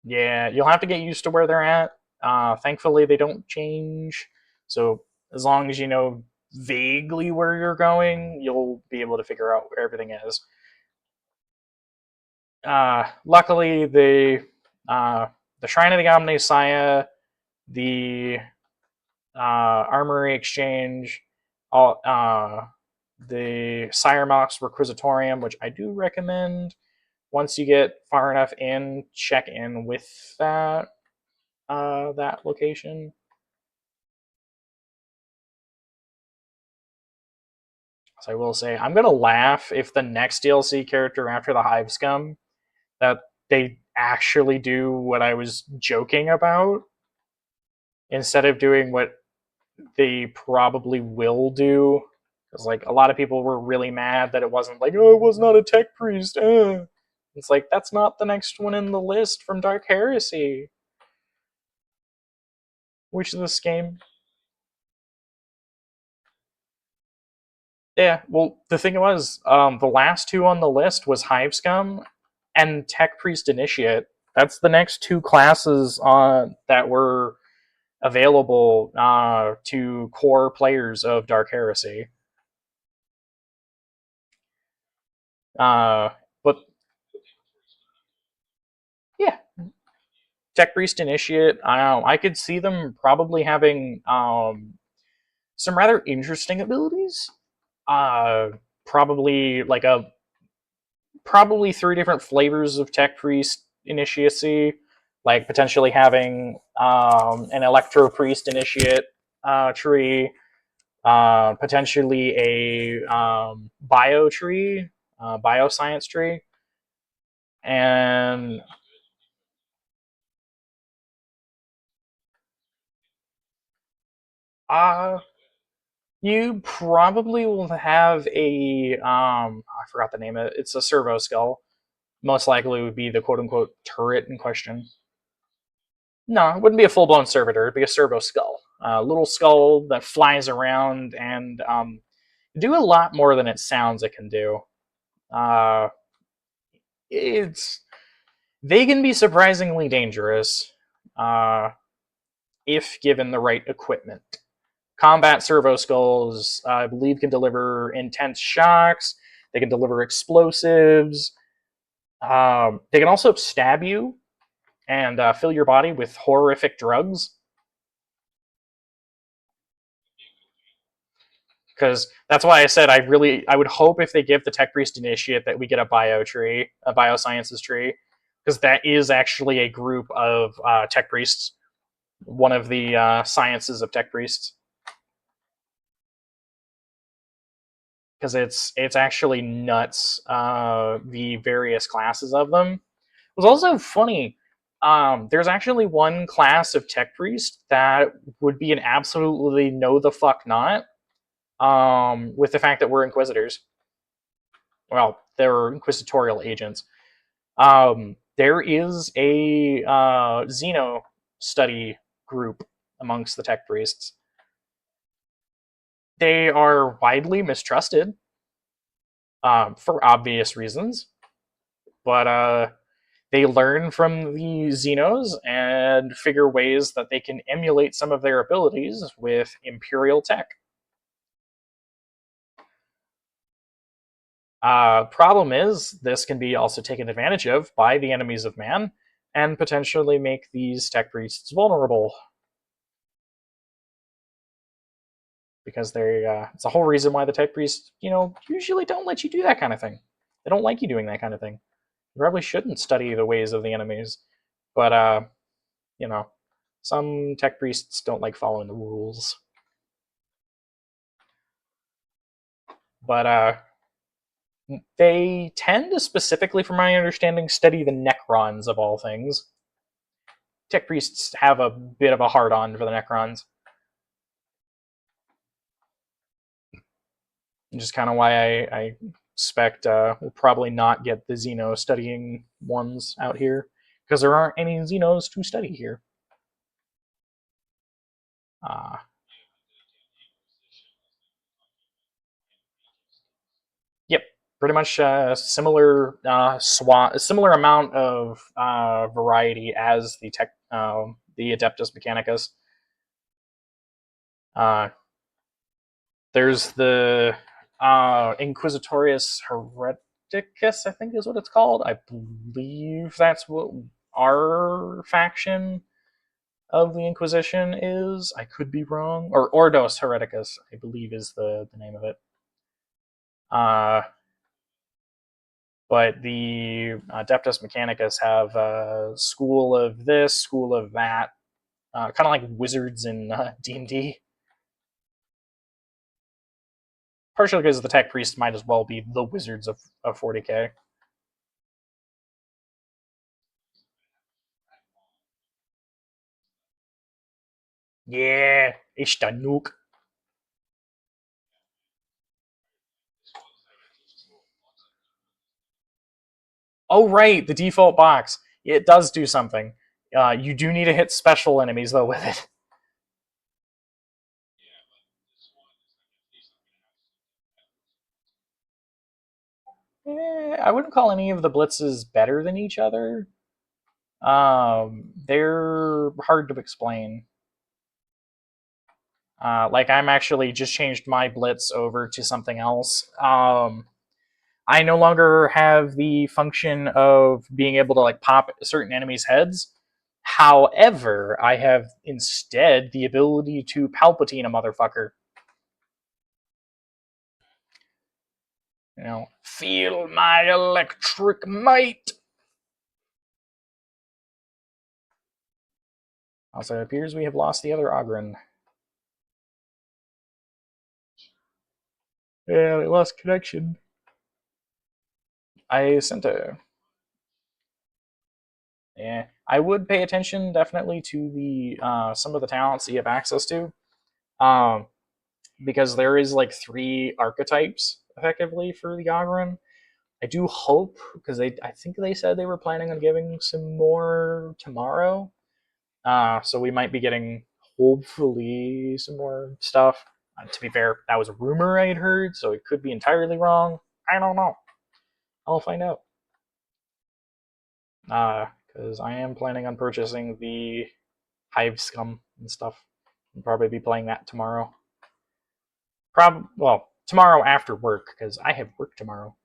Yeah, you'll have to get used to where they're at. Thankfully, they don't change. So as long as you know vaguely where you're going, you'll be able to figure out where everything is. Luckily, the Shrine of the Omnisaya, the Armory Exchange, all the Sire Mox Requisitorium, which I do recommend. Once you get far enough in, check in with that location. So I will say, I'm gonna laugh if the next DLC character after the Hive Scum that they actually do what I was joking about instead of doing what they probably will do. Because like a lot of people were really mad that it wasn't like, oh, it was not a tech priest. It's like that's not the next one in the list from Dark Heresy. Which is this game? Yeah, well, the thing was, the last two on the list was Hive Scum and Tech Priest Initiate. That's the next two classes that were available to core players of Dark Heresy. But yeah, Tech Priest Initiate. I don't know. I could see them probably having some rather interesting abilities. Uh, probably like probably three different flavors of Tech Priest Initiacy, like potentially having an Electro Priest Initiate tree, potentially a bio tree, bioscience tree, and uh, you probably will have a I forgot the name of it. It's a servo skull. Most likely would be the quote unquote turret in question. No, it wouldn't be a full blown servitor. It'd be a servo skull, a little skull that flies around and do a lot more than it sounds it can do. Uh, it's they can be surprisingly dangerous uh, if given the right equipment. Combat servo skulls, I believe, can deliver intense shocks. They can deliver explosives. They can also stab you and fill your body with horrific drugs. Because that's why I said I would hope if they give the Tech Priest Initiate that we get a bio tree, a biosciences tree, because that is actually a group of Tech Priests, one of the sciences of Tech Priests. Because it's actually nuts, the various classes of them. It was also funny. There's actually one class of Tech Priest that would be an absolutely no the fuck not. With the fact that we're Inquisitors. Well, they're inquisitorial agents. There is a Xeno study group amongst the Tech Priests. They are widely mistrusted for obvious reasons, but they learn from the Xenos and figure ways that they can emulate some of their abilities with Imperial tech. Problem is, this can be also taken advantage of by the enemies of man and potentially make these tech priests vulnerable. Because it's the whole reason why the tech priests, usually don't let you do that kind of thing. They don't like you doing that kind of thing. You probably shouldn't study the ways of the enemies. But, some tech priests don't like following the rules. But, they tend to specifically, from my understanding, study the Necrons of all things. Tech priests have a bit of a hard-on for the Necrons. Which is kind of why I expect we'll probably not get the Xeno studying ones out here, because there aren't any Xenos to study here. Yep, pretty much similar similar amount of variety as the Adeptus Mechanicus. There's the Inquisitorius Hereticus, I think is what it's called. I believe that's what our faction of the Inquisition is. I could be wrong. Or Ordos Hereticus, I believe is the name of it. But the Adeptus Mechanicus have a school of this, school of that, kind of like wizards in D&D. Partially because the tech priest might as well be the wizards of 40k. Yeah, Ishtanuk. Oh, right, the default box. It does do something. You do need to hit special enemies, though, with it. I wouldn't call any of the blitzes better than each other. They're hard to explain. Like, I'm actually just changed my blitz over to something else. I no longer have the function of being able to like pop certain enemies' heads. However, I have instead the ability to Palpatine a motherfucker. Feel my electric might. Also, it appears we have lost the other Ogren. Yeah, we lost connection. I sent a... Yeah, I would pay attention definitely to the some of the talents that you have access to, because there is like 3 archetypes effectively for the Ogren. I do hope, because I think they said they were planning on giving some more tomorrow, so we might be getting hopefully some more stuff. To be fair, that was a rumor I had heard, so it could be entirely wrong. I don't know. I'll find out. Because I am planning on purchasing the Hive Scum and stuff. I'll probably be playing that tomorrow. Well, tomorrow after work, because I have work tomorrow.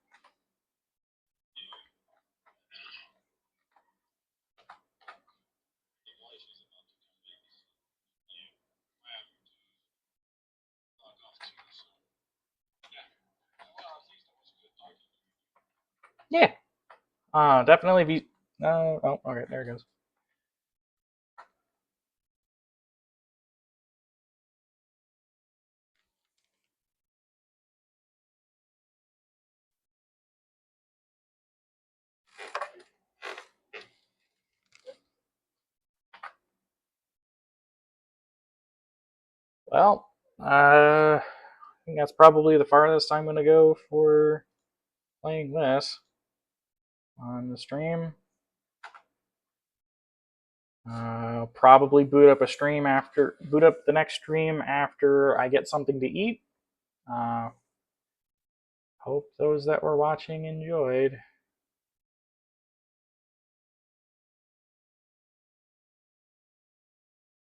Yeah. Definitely be... oh, okay, there it goes. Well, I think that's probably the farthest I'm going to go for playing this on the stream. Probably boot up the next stream after I get something to eat. Hope those that were watching enjoyed.